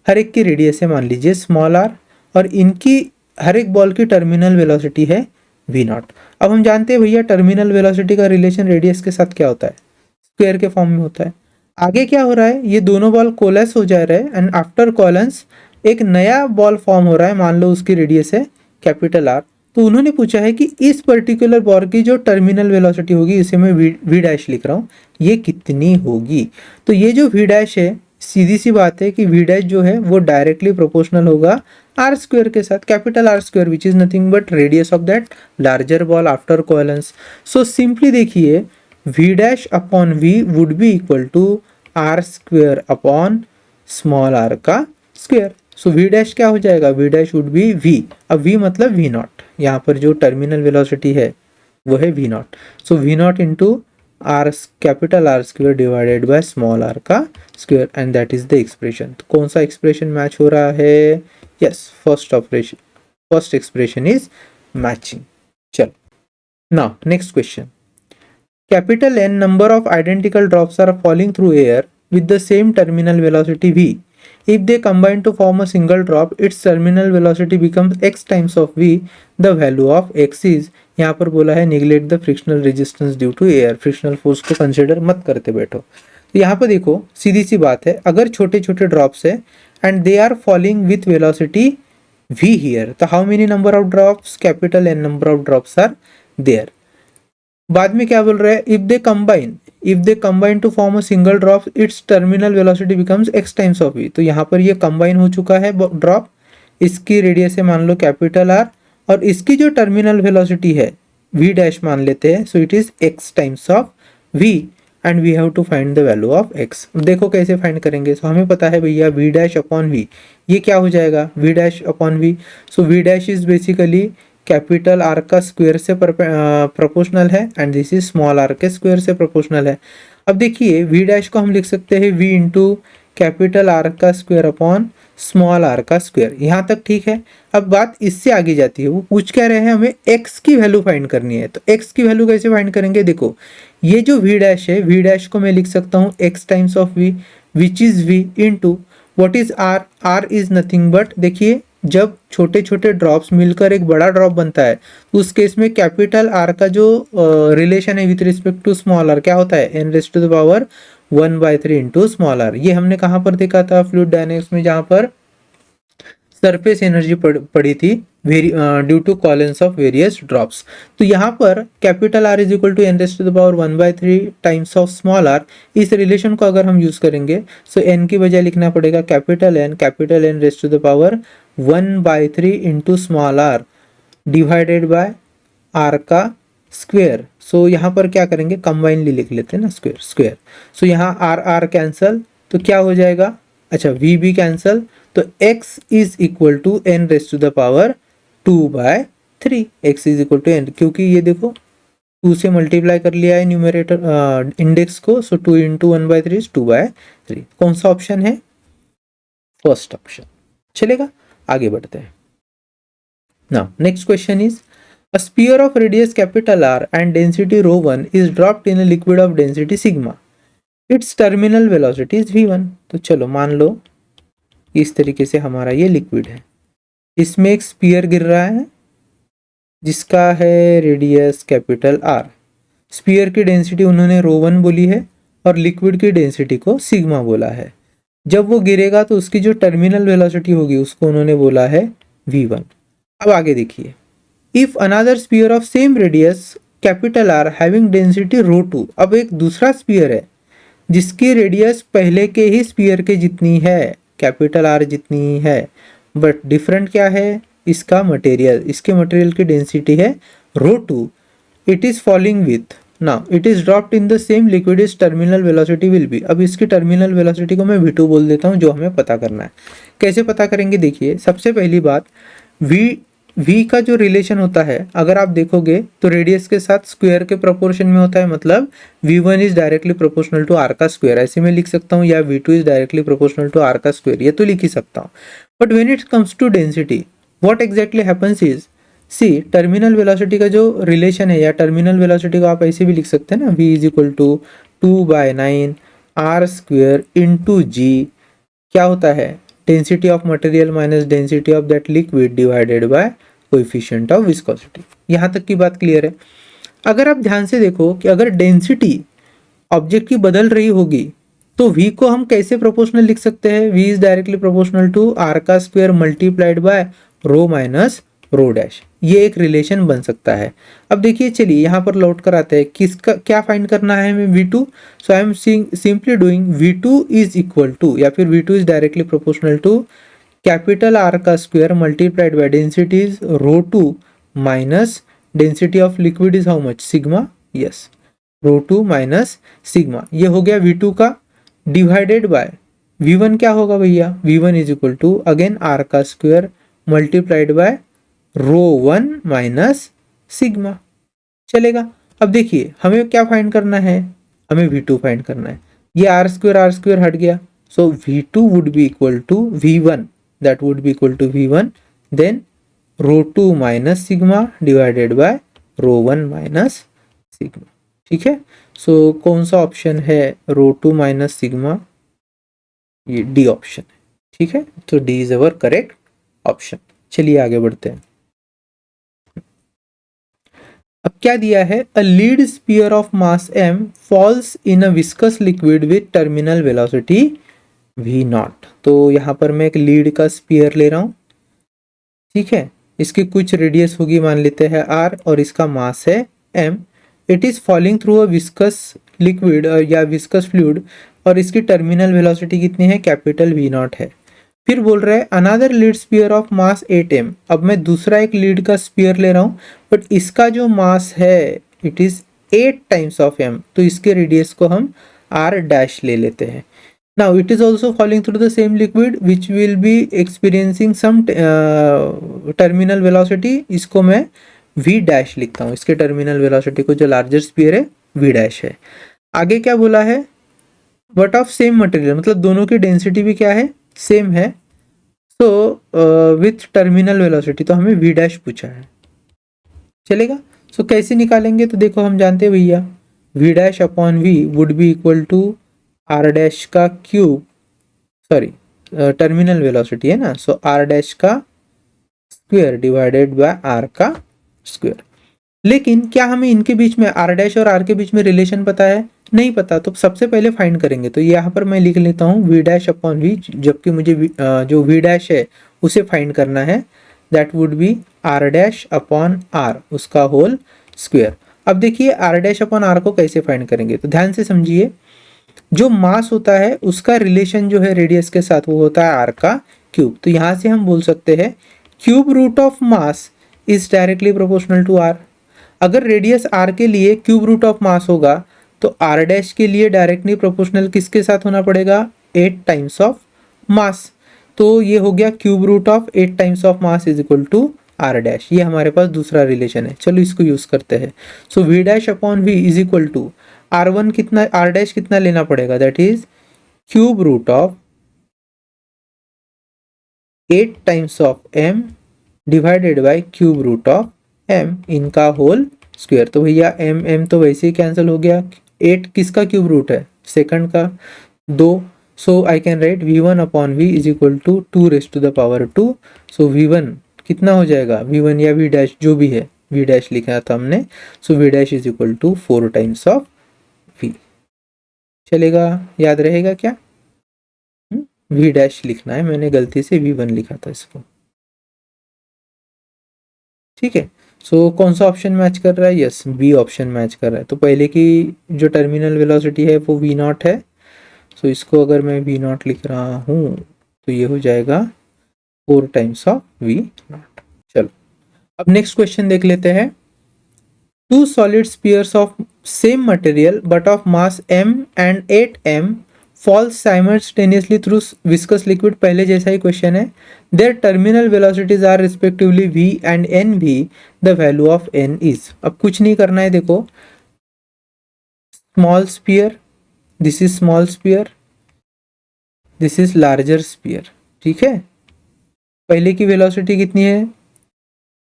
हर एक की रेडियस है मान लीजिए स्मॉल आर, और इनकी हर एक बॉल की टर्मिनल वेलोसिटी है v नॉट। अब हम जानते हैं भैया टर्मिनल वेलोसिटी का रिलेशन रेडियस के साथ क्या होता है, स्क्वायर के फॉर्म में होता है। आगे क्या हो रहा है, ये दोनों बॉल कोलेस हो जा रहे हैं एंड आफ्टर कोलेंस एक नया बॉल फॉर्म हो रहा है, मान लो उसकी रेडियस है कैपिटल आर। तो उन्होंने पूछा है कि इस पर्टिकुलर बॉल की जो टर्मिनल वेलोसिटी होगी, इसे मैं वी डैश लिख रहा हूँ, ये कितनी होगी। तो ये जो वी डैश है, सीधी सी बात है कि वी डैश जो है वो डायरेक्टली प्रोपोर्शनल होगा आर स्क्वायर के साथ, capital R square which is nothing but radius of that larger ball after coalesce. So simply देखिए v dash upon v would be equal to R square upon small R का square. So v dash क्या हो जाएगा, v dash would be v, अब v मतलब v nought, यहाँ पर जो टर्मिनल वेलोसिटी है वो है v nought. So v nought into R capital R square divided by small R का square, and that is the expression. तो कौन सा एक्सप्रेशन मैच हो रहा है, yes first expression is matching. चलो now next question, capital N number of identical drops are falling through air with the same terminal velocity v. If they combine to form a single drop, its terminal velocity becomes x times of v. The value of x is, यहाँ पर बोला है neglect the frictional resistance due to air. frictional force को consider मत करते बैठो। तो यहाँ पर देखो सीधी सी बात है, अगर छोटे छोटे ड्रॉप्स है and they are falling with velocity v here, तो how many number of drops, capital N number of drops are there. बाद में क्या बोल रहा है, if they combine to form a single drop its terminal velocity becomes x times of v। तो यहाँ पर ये कंबाइन हो चुका है ड्रॉप, इसकी रेडियस है मान लो कैपिटल आर, और इसकी जो टर्मिनल वेलोसिटी है v डैश मान लेते हैं, so it is x times of v and we have to find the value of x। देखो कैसे फाइंड करेंगे, सो हमें पता है भैया v डैश अपॉन v, ये क्या हो जाएगा v dash upon v। So v dash is basically capital R का स्क्वायर से प्रोपोर्शनल है and this is small r के स्क्वायर से प्रोपोर्शनल है। अब देखिए v डैश को हम लिख सकते हैं v इंटू कैपिटल आर का स्क्वायर अपॉन स्मॉल आर का स्क्वायर। यहाँ तक ठीक है। अब बात इससे आगे जाती है, वो पूछ क्या रहे हैं, हमें x की वैल्यू फाइंड करनी है। तो x की वैल्यू कैसे फाइंड करेंगे, देखो ये जो v डैश है, v डैश को मैं लिख सकता हूँ x times of v which is v into what is r। r is nothing but, देखिए जब छोटे छोटे ड्रॉप्स मिलकर एक बड़ा ड्रॉप बनता है तो उस केस में कैपिटल आर का जो रिलेशन है with respect to small r क्या होता है, n raise to the power 1/3 into small r. ये हमने कहाँ पर देखा था फ्लूइड डायनेमिक्स में, जहाँ पर सरफेस एनर्जी पड़ी थी due to coalesce of various drops. तो यहाँ पर capital R is equal to N raise to the power 1/3 times of small R. इस रिलेशन को अगर हम यूज करेंगे सो एन की बजाय लिखना पड़ेगा capital N raise to the power 1/3 into small r divided by r का स्क्वेयर। सो यहाँ पर क्या करेंगे, कंबाइनली लिख लेते हैं ना, स्क्वेयर स्क्वेयर। सो यहाँ आर आर कैंसल, तो क्या हो जाएगा, अच्छा वी भी कैंसल, तो x is equal to N raise to the power 2/3। x is equal to N, क्योंकि ये देखो 2 से मल्टीप्लाई कर लिया है न्यूमरेटर इंडेक्स को, सो 2 इंटू 1/3 इज 2/3। कौन सा ऑप्शन है, फर्स्ट ऑप्शन। चलेगा, आगे बढ़ते हैं। Now next question is a sphere of radius capital R and density ρ1 is dropped in a liquid of density sigma. Its terminal velocity is v1। तो चलो मान लो इस तरीके से हमारा ये लिक्विड है, इसमें एक स्पीयर गिर रहा है जिसका है रेडियस कैपिटल आर। स्पीयर की डेंसिटी उन्होंने ρ1 बोली है और लिक्विड की डेंसिटी को सिग्मा बोला है। जब वो गिरेगा तो उसकी जो टर्मिनल वेलोसिटी होगी उसको उन्होंने बोला है v1। अब आगे देखिए, if another sphere of same radius capital R having density ρ2। अब एक दूसरा स्पीयर है जिसकी रेडियस पहले के ही स्पीयर के जितनी है, कैपिटल आर जितनी ही है, बट डिफरेंट क्या है, इसका मटेरियल, इसके मटेरियल की डेंसिटी है ρ2। It is falling with, now it is dropped in the same liquid, is terminal velocity will be. अब इसकी टर्मिनल वेलोसिटी को मैं v2 बोल देता हूँ, जो हमें पता करना है। कैसे पता करेंगे, देखिए सबसे पहली बात, v का जो रिलेशन होता है अगर आप देखोगे तो रेडियस के साथ स्क्वायर के प्रोपोर्शन में होता है, मतलब v1 is directly proportional to r का स्क्वायर, ऐसे मैं लिख सकता हूँ, या v2 is directly proportional to r का स्क्वायर, ये तो लिख ही सकता हूँ। But when it comes to density what exactly happens is, see terminal velocity का जो रिलेशन है, या टर्मिनल वेलोसिटी को आप ऐसे भी लिख सकते हैं ना, v is equal to 2/9 r square into g, क्या होता है, density of material minus density of that liquid divided by coefficient of viscosity. यहाँ तक की बात क्लियर है। अगर आप ध्यान से देखो कि अगर डेंसिटी ऑब्जेक्ट की बदल रही होगी तो v को हम कैसे प्रोपोर्शनल लिख सकते हैं, v is directly proportional to r का square multiplied by rho minus rho dash. ये एक रिलेशन बन सकता है। अब देखिए, चलिए यहाँ पर लौट कर आते हैं, किसका क्या फाइंड करना है हमें, v2। So I am simply doing v2 is equal to, या फिर v2 is directly proportional to capital R का square multiplied by density is ρ2 minus density of liquid is how much, sigma, yes ρ2 minus sigma. ये हो गया v2 का, divided by v1 क्या होगा भैया, v1 is equal to again R का square multiplied by ρ1 minus sigma. चलेगा। अब देखिए हमें क्या फाइंड करना है, हमें v2 फाइंड करना है। ये आर स्क्वायर हट गया, so v2 would be equal to v1, that would be equal to v1, then ρ2 minus sigma divided by ρ1 minus sigma। ठीक है, सो कौन सा ऑप्शन है, ρ2 minus sigma, ये डी ऑप्शन है। ठीक है, तो D is our correct option. चलिए आगे बढ़ते हैं। अब क्या दिया है, a lead sphere of mass m falls in a viscous liquid with terminal velocity v0। तो यहाँ पर मैं एक लीड का स्पीयर ले रहा हूँ, ठीक है, इसकी कुछ रेडियस होगी, मान लेते हैं r, और इसका मास है m। It is falling through a viscous liquid या विस्कस फ्लूइड, और इसकी टर्मिनल वेलोसिटी कितनी है, कैपिटल v0 है। फिर बोल रहा है another lead sphere of mass 8m। अब मैं दूसरा एक लीड का स्पीयर ले रहा हूँ, बट इसका जो मास है it is 8 times of m, तो इसके रेडियस को हम r डैश ले लेते हैं। Now it is also falling through the same liquid which will be experiencing some terminal velocity। इसको मैं v डैश लिखता हूँ, इसके टर्मिनल वेलोसिटी को जो लार्जर स्पीयर है v डैश है। आगे क्या बोला है, बट ऑफ सेम मटेरियल, मतलब दोनों की डेंसिटी भी क्या है, सेम है। सो विथ टर्मिनल वेलोसिटी, तो हमें वी डैश पूछा है, चलेगा। सो कैसे निकालेंगे, तो देखो हम जानते हैं भैया, v dash upon v would be equal to r dash का क्यूब, सॉरी टर्मिनल वेलोसिटी है ना, सो आर डैश का स्क्वायर डिवाइडेड बाय आर का स्क्वायर। लेकिन क्या हमें इनके बीच में, आर डैश और आर के बीच में रिलेशन पता है, नहीं पता, तो सबसे पहले फाइंड करेंगे। तो यहाँ पर मैं लिख लेता हूँ वी डैश अपॉन वी, जबकि मुझे जो वी डैश है उसे फाइंड करना है, that would be r dash upon r उसका होल स्क्वायर। अब देखिए आर डैश अपॉन आर को कैसे फाइंड करेंगे, तो ध्यान से समझिए, जो मास होता है उसका रिलेशन जो है रेडियस के साथ वो होता है आर का क्यूब। तो यहाँ से हम बोल सकते हैं cube root of mass is directly proportional to r. अगर रेडियस आर के लिए क्यूब रूट ऑफ मास होगा, तो आर डैश के लिए डायरेक्टली प्रोपोर्शनल किसके साथ होना पड़ेगा, 8 टाइम्स ऑफ मास। तो ये हो गया cube root of 8 times of mass is equal to r dash. ये हमारे पास दूसरा रिलेशन है, चलो इसको यूज करते हैं। So V dash upon V is equal to R one कितना, आर डैश कितना लेना पड़ेगा, that is cube root of 8 times of M divided by cube root of M इनका होल स्क्वायर। तो भैया एम एम तो वैसे ही कैंसिल हो गया, 8 किसका क्यूब रूट है, सेकंड का 2। So I can write V one upon V is equal to 2 raise to the power 2। So V one कितना हो जाएगा, वी वन या वी डैश जो भी है, वी डैश लिखा था हमने, so V dash is equal to 4 times of V. चलेगा, याद रहेगा क्या, वी डैश लिखना है, मैंने गलती से वी वन लिखा था इसको, ठीक है। सो कौन सा ऑप्शन मैच कर रहा है, यस बी ऑप्शन मैच कर रहा है। तो पहले की जो टर्मिनल वेलोसिटी है वो वी नॉट है, सो इसको अगर मैं वी नॉट लिख रहा हूँ तो ये हो जाएगा 4 टाइम्स ऑफ वी नॉट। चलो अब नेक्स्ट क्वेश्चन देख लेते हैं। Two solid spheres of same material but of mass m and 8m falls simultaneously through viscous liquid, पहले जैसा ही क्वेश्चन है। their terminal velocities are respectively v and nv, the value of n is। अब कुछ नहीं करना है, देखो small sphere, this is small sphere, this is larger sphere, ठीक है। पहले की वेलोसिटी कितनी है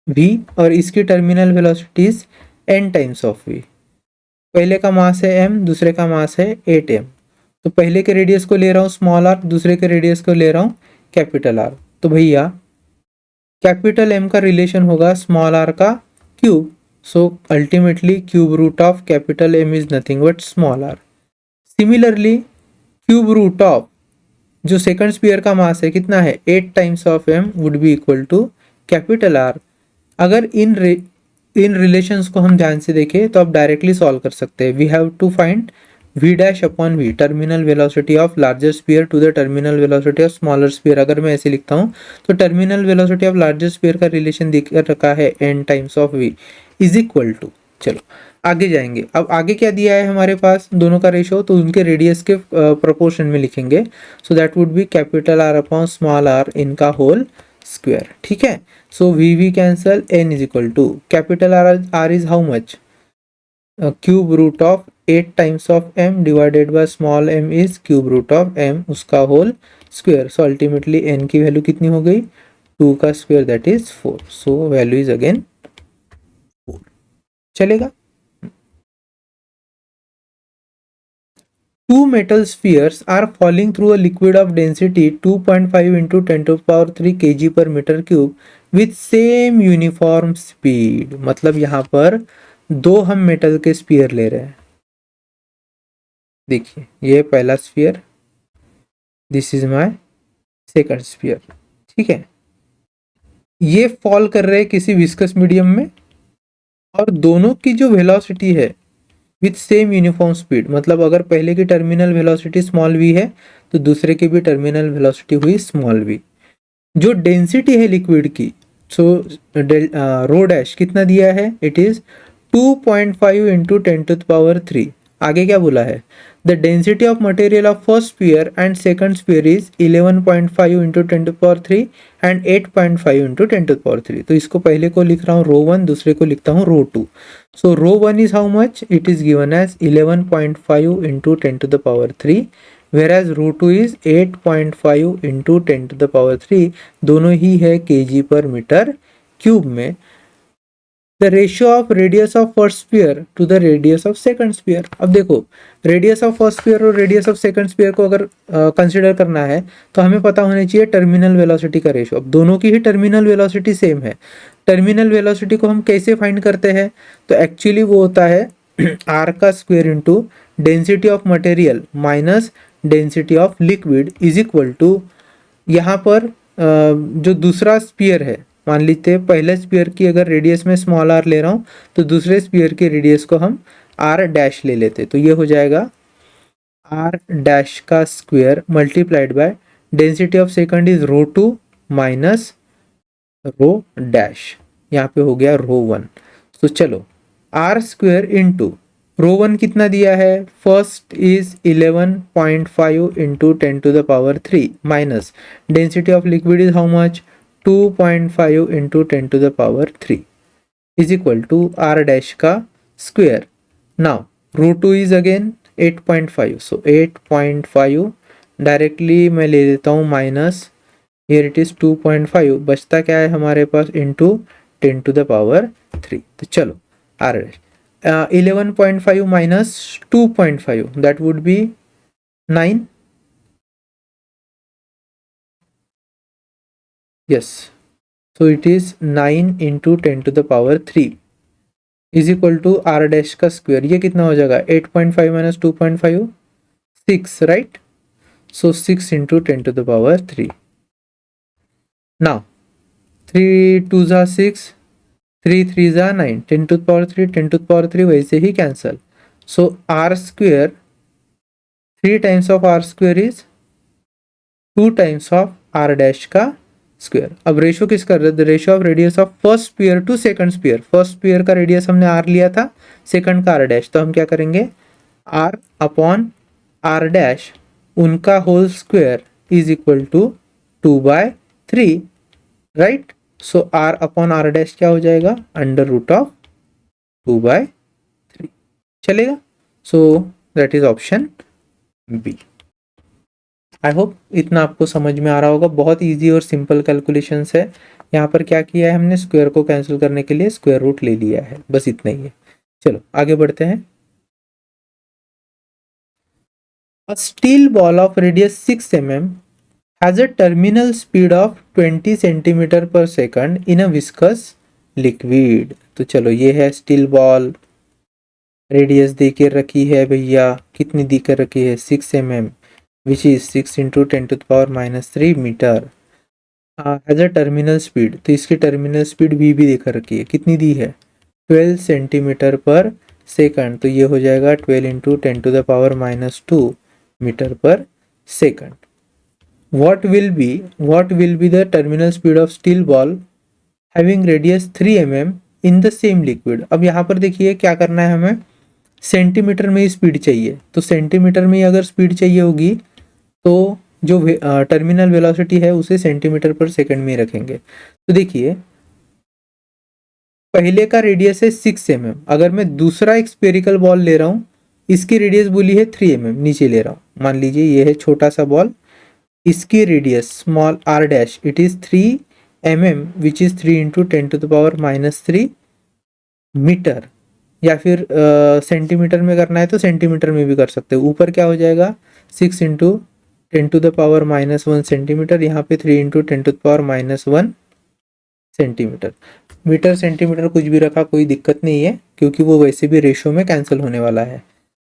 v और इसकी terminal velocities n times of v। पहले का मास है m, दूसरे का मास है 8m। तो पहले के रेडियस को ले रहा हूँ स्मॉल आर, दूसरे के रेडियस को ले रहा हूँ कैपिटल आर। तो भैया कैपिटल एम का रिलेशन होगा स्मॉल आर का cube. So ultimately cube root of capital M is nothing but small R. Similarly cube root of जो सेकंड स्पीयर का मास है कितना है, 8 times of M would be equal to capital R. अगर इन relations को हम ध्यान से देखें तो आप डायरेक्टली सॉल्व कर सकते हैं। We have to find v dash upon v, terminal velocity of larger sphere to the terminal velocity of smaller sphere. अगर मैं ऐसे लिखता हूँ तो terminal velocity of larger sphere का रिलेशन देकर रखा है n times of v is equal to, चलो आगे जाएंगे। अब आगे क्या दिया है हमारे पास, दोनों का रेशो, तो उनके रेडियस के प्रोपोर्शन में लिखेंगे। So that would be capital R upon small R इनका होल स्क्वायर, ठीक है। So we we cancel, n is equal to capital R is how much, cube root of 8 times of m divided by small m is cube root of m उसका whole square. So ultimately n की value कितनी हो गई, 2 का square that is 4। So value is again 4, चलेगा। Two metal spheres are falling through a liquid of density 2.5 into 10 to the power 3 kg per meter cube with same uniform speed। मतलब यहाँ पर दो हम मेटल के स्पीयर ले रहे हैं। देखिए ये पहला sphere, this is my second sphere, ठीक है। ये फॉल कर रहे हैं किसी विस्कस मीडियम में और दोनों की जो वेलोसिटी है विथ सेम यूनिफॉर्म स्पीड, मतलब अगर पहले की टर्मिनल वेलोसिटी स्मॉल v है तो दूसरे की भी टर्मिनल वेलोसिटी हुई स्मॉल v। जो डेंसिटी है लिक्विड की, सो रो डैश कितना दिया है, it is 2.5 into 10 to the power 3। आगे क्या बोला है, the density of material of first sphere and second sphere is 11.5 into 10⁻³ and 8.5 into 10⁻³। तो इसको पहले को लिख रहा हूँ ρ1, दूसरे को लिखता हूँ ρ2। So ρ1 is how much? It is given as 11.5 into 10⁻³ whereas ρ2 is 8.5 into 10⁻³। दोनों ही है kg/m³ में। The ratio of radius of first sphere to the radius of second sphere. अब देखो, रेडियस ऑफ फर्स्ट स्फीयर और रेडियस ऑफ सेकंड स्फीयर को अगर consider करना है तो हमें पता होना चाहिए टर्मिनल वेलोसिटी का रेशियो। अब दोनों की ही टर्मिनल वेलोसिटी सेम है। टर्मिनल वेलोसिटी को हम कैसे फाइंड करते हैं? तो एक्चुअली वो होता है r का square into density of material minus density of liquid is equal to, यहाँ पर जो दूसरा स्फीयर है, मान लीजिए पहले स्फीयर की अगर रेडियस में स्मॉल r ले रहा हूँ तो दूसरे स्फीयर की रेडियस को हम r डैश ले लेते, तो ये हो जाएगा r डैश का square multiplied by density of second is ρ2 minus rho dash, यहाँ पे हो गया ρ1। तो चलो r स्क्वायर इंटू ρ1 कितना दिया है? First is 11.5 into 10⁻³ minus density of liquid is how much? 2.5 into 10⁻³ is equal to r dash का square. Now ρ2 is again 8.5, so 8.5 directly मैं ले लेता हूँ माइनस, हियर इट इज 2.5, बचता क्या है हमारे पास? इंटू 10⁻³ तो चलो r dash 11.5 minus 2.5 that would be 9. Yes, so it is 9 into 10⁻³ is equal to r dash का स्क्वायर। ये कितना हो जाएगा? 8.5 minus 2.5 6, right? So 6 into 10⁻³। now 3 2s are 6, 3 3s are 9, 10⁻³ 10⁻³ वैसे ही cancel. So r square 3 times of r square is 2 times of r dash का square. अब ratio किस कर रहे हैं? Ratio of radius of first sphere to second sphere. First sphere का radius हमने r लिया था, सेकंड का r डैश, तो हम क्या करेंगे? r अपॉन r डैश उनका whole square is equal to 2/3, right? So r upon r dash क्या हो जाएगा? √of 2/3 चलेगा। So that is option B. I hope इतना आपको समझ में आ रहा होगा। बहुत इजी और सिंपल कैलकुलेशंस है। यहाँ पर क्या किया है हमने? स्क्वायर को कैंसिल करने के लिए स्क्वायर रूट ले लिया है, बस इतना ही है। चलो आगे बढ़ते हैं। A steel ball of radius 6 mm has a terminal speed of 20 centimeter per second in a viscous liquid। तो चलो ये है स्टील बॉल, रेडियस देकर रखी है भैया, कितनी देकर रखी है? 6 mm which is 6 into 10⁻³ metre. Has a terminal speed, तो इसकी टर्मिनल स्पीड v भी देकर रखी है, कितनी दी है? 12 सेंटीमीटर पर सेकंड, तो ये हो जाएगा 12 into 10⁻² मीटर पर second. what will be the terminal speed of steel ball having radius 3 mm in the same liquid। अब यहाँ पर देखिए क्या करना है हमें? सेंटीमीटर में ही स्पीड चाहिए, तो सेंटीमीटर में ही अगर स्पीड चाहिए होगी तो जो टर्मिनल वेलोसिटी है उसे सेंटीमीटर पर सेकंड में ही रखेंगे। तो देखिए पहले का रेडियस है 6 mm, अगर मैं दूसरा एक स्फेरिकल बॉल ले रहा हूँ, इसकी रेडियस बोली है 3 mm, नीचे ले रहा हूँ, मान लीजिए ये है छोटा सा बॉल, इसकी radius small r dash it is 3 mm which is 3 into 10⁻³ metre, या फिर सेंटीमीटर में करना है तो सेंटीमीटर में भी कर सकते हो। ऊपर क्या हो जाएगा? 6 इंटू 10⁻⁻1 सेंटीमीटर, यहाँ पे 3 इंटू 10⁻⁻1 सेंटीमीटर। मीटर सेंटीमीटर कुछ भी रखा कोई दिक्कत नहीं है, क्योंकि वो वैसे भी रेशियो में कैंसिल होने वाला है।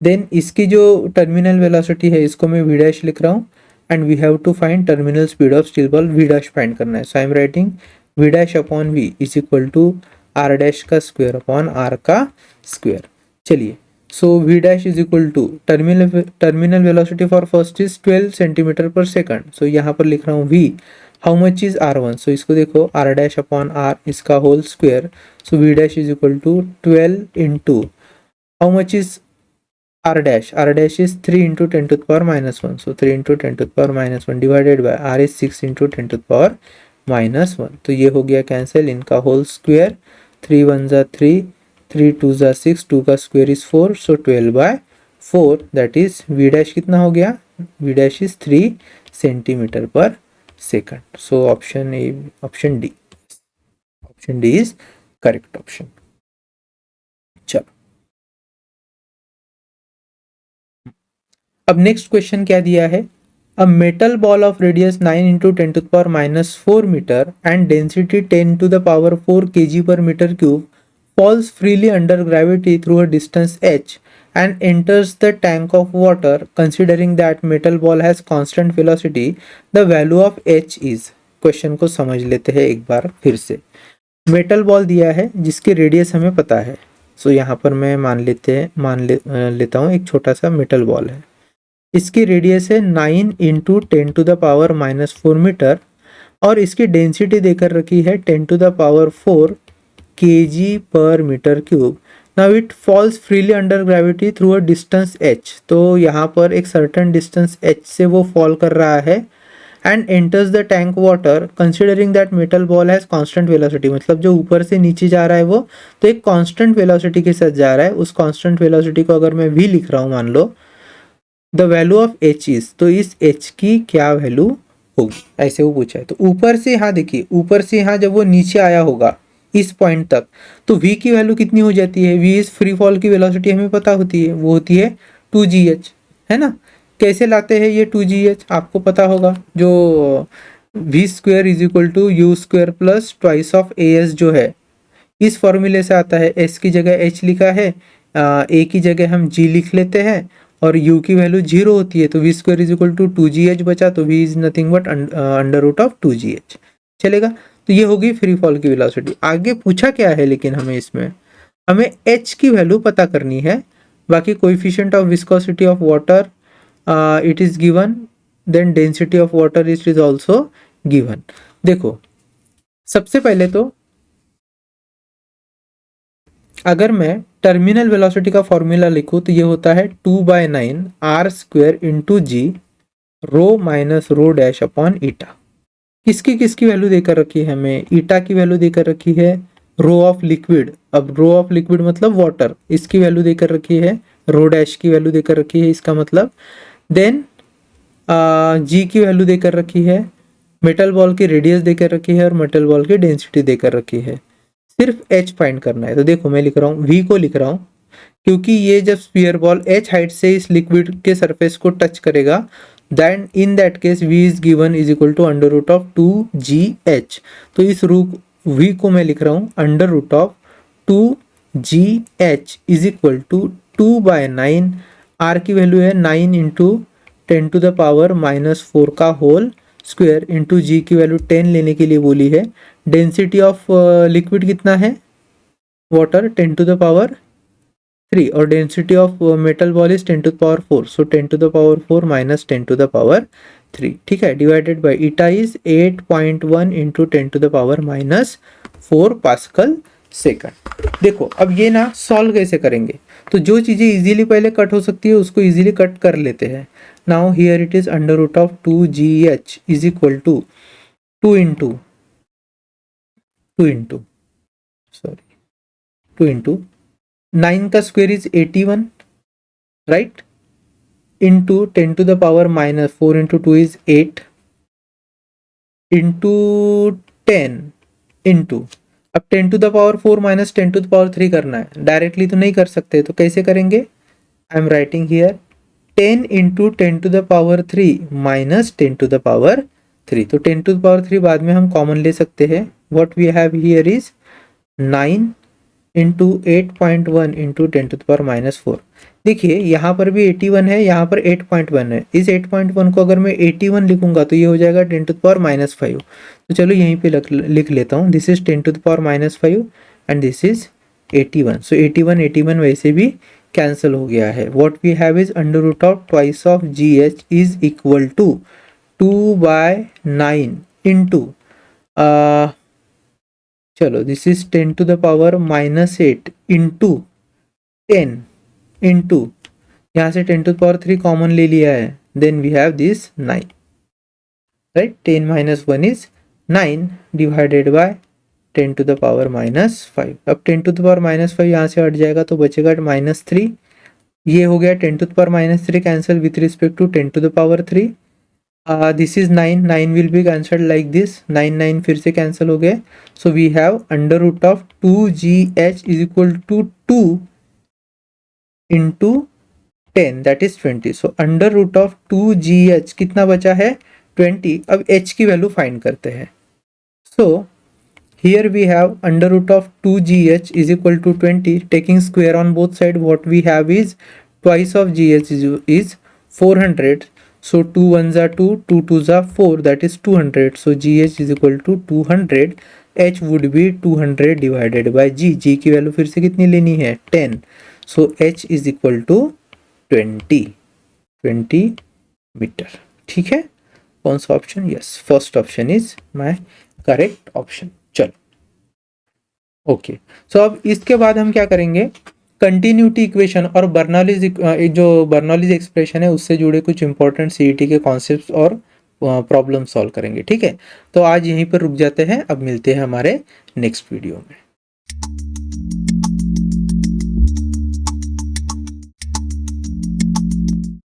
देन इसकी जो टर्मिनल वेलोसिटी है इसको मैं v डैश लिख रहा हूँ, and we have to find terminal speed of steel ball, v dash find करना है। So I am writing v dash upon v is equal to r dash का स्क्वायर अपॉन r का square. चलिए, so v dash is equal to terminal velocity for first is 12 centimetre per second, so यहाँ पर लिख रहा हूँ v, how much is r1, so इसको देखो r डैश अपॉन r इसका whole square, so v dash is equal to 12 into how much is r dash is 3 into 10 to the power minus 1. So 3 into 10 to the power minus 1 divided by r is 6 into 10 to the power minus 1. तो ये हो गया cancel, इनका whole square, 3 1 जा 3, 3 2 जा 6, 2 का square is 4, so 12 by 4, that is v dash कितना हो गया, v dash is 3 centimetre per second. So option D is correct option. चलो अब नेक्स्ट क्वेश्चन क्या दिया है, a metal ball of radius 9 into 10 to the power minus 4 metre and density 10 to the power 4 kg per meter cube falls freely under gravity through a distance h and enters the tank of water. Considering that metal ball has constant velocity, the value of h is. Question को समझ लेते हैं एक बार फिर से. Metal ball दिया है जिसकी रेडियस हमें पता है, सो यहाँ पर मैं मान लेता हूँ एक छोटा सा मेटल बॉल है, इसकी रेडियस है 9 into 10 to the power minus 4 metre और इसकी डेंसिटी देकर रखी है 10 to the power 4 kg per metre cube. Now it falls freely under gravity through a distance h. तो यहाँ पर एक सर्टेन डिस्टेंस h से वो फॉल कर रहा है and enters the tank water. Considering that metal ball has constant velocity, मतलब जो ऊपर से नीचे जा रहा है वो तो एक कांस्टेंट वेलोसिटी के साथ जा रहा है. उस कांस्टेंट वेलोसिटी को अगर मैं v लिख रहा हूँ, मान लो the value of h is, तो इस h की क्या वैल्यू होगी, ऐसे वो पूछा है. तो ऊपर से यहाँ देखिए, ऊपर से यहाँ जब वो नीचे आया होगा इस पॉइंट तक, तो v की वैल्यू कितनी हो जाती है, v इज फ्री फॉल की वेलोसिटी हमें पता होती है, वो होती है 2gh, है ना. कैसे लाते हैं ये 2gh, आपको पता होगा, जो v square is equal to U square plus twice of as जो है इस फॉर्मूले से आता है. s की जगह h लिखा है, a की जगह हम g लिख लेते हैं और u की वैल्यू 0 होती है, तो v square is equal to 2gh बचा, तो v is nothing but under root of 2gh. चलेगा. तो ये होगी फ्री फॉल की वेलोसिटी. आगे पूछा क्या है, लेकिन हमें h की वैल्यू पता करनी है. बाकी coefficient of viscosity of water it is given, then density of water it is also given. देखो सबसे पहले तो अगर मैं टर्मिनल वेलोसिटी का फॉर्मूला लिखूं तो ये होता है 2/9 r स्क्वायर इंटू जी रो माइनस रो डैश अपॉन ईटा. किसकी वैल्यू देकर रखी है हमें, ईटा की वैल्यू देकर रखी है, रो ऑफ लिक्विड, अब रो ऑफ लिक्विड मतलब वाटर, इसकी वैल्यू देकर रखी है, रो डैश की वैल्यू देकर रखी है, इसका मतलब देन जी की वैल्यू देकर रखी है, मेटल बॉल की रेडियस देकर रखी है और मेटल बॉल की डेंसिटी देकर रखी है. सिर्फ h फाइंड करना है. तो देखो मैं लिख रहा हूँ, v को लिख रहा हूँ क्योंकि ये जब स्फीयर बॉल h हाइट से इस लिक्विड के सरफेस को टच करेगा, then in that case v is given is equal to under root of 2gh. तो इस रूट v को मैं लिख रहा हूँ under root of 2gh is equal to 2/9, r की वैल्यू है 9 into 10 to the power minus 4 का होल स्क्वायर इंटू जी की वैल्यू 10 लेने के लिए बोली है. डेंसिटी ऑफ लिक्विड कितना है, वाटर 10 टू द पावर 3 और density of metal ball is 10 to the power 4, so 10 to the power 4 minus 10 to the power 3. ठीक है, divided by eta is 8.1 into 10 to the power minus 4 pascal second. देखो अब ये ना solve कैसे करेंगे, तो जो चीज़ें इजीली पहले कट हो सकती है उसको इजीली कट कर लेते हैं. Now here it is under root of 2gh is equal to 2 into 9 का square is 81, right, into 10 to the power minus 4 into 2 is 8 into 10 into, अब 10 to the power 4 minus 10 to the power 3 करना है, directly तो नहीं कर सकते, तो कैसे करेंगे, I am writing here 10 into 10 to the power 3 minus 10 to the power 3. तो 10 टू द पावर 3 बाद में हम कॉमन ले सकते हैं. What we have here is 9 into 8.1 into 10 to the power minus 4. देखिए यहाँ पर भी 81 है, यहाँ पर 8.1 है. इस 8.1 को अगर मैं 81 लिखूंगा तो ये हो जाएगा 10 टू द पावर माइनस 5. तो चलो यहीं पे लिख लेता हूँ, this is 10 to the power minus 5 and this is 81. सो 81 वैसे भी कैंसिल हो गया है. What we have is under root of twice of gh is equal to 2/9 into चलो this is 10 to the power minus 8 into 10 into यहाँ से 10 to the power 3 common ले लिया है, then we have this 9, right. 10 minus 1 is 9 divided by 10 to the power -5। अब 10 to the power -5 यहाँ से हट जाएगा तो बचेगा -3। ये हो गया 10 to the power -3 cancel with respect to 10 to the power 3। This is 9, 9 will be cancelled like this, 9 9 फिर से कैंसिल हो गए। So we have under root of 2gh is equal to 2 into 10 that is 20। So under root of 2gh कितना बचा है 20। अब h की value find करते हैं। सो here we have under root of 2gh is equal to 20, taking square on both side what we have is twice of gh is 400, so 2 ones are 2, 2 twos are 4, that is 200, so gh is equal to 200, h would be 200 divided by g की value फिर से कितनी लेनी है 10, so h is equal to 20 metre. ठीक है, कौन सा option, yes first option is my correct option. चलो ओके, सो अब इसके बाद हम क्या करेंगे, कंटिन्यूटी इक्वेशन और बर्नौलीज जो बर्नौलीज एक्सप्रेशन है उससे जुड़े कुछ इंपॉर्टेंट सीईटी के कॉन्सेप्ट्स और प्रॉब्लम सॉल्व करेंगे। ठीक है, तो आज यहीं पर रुक जाते हैं, अब मिलते हैं हमारे नेक्स्ट वीडियो में।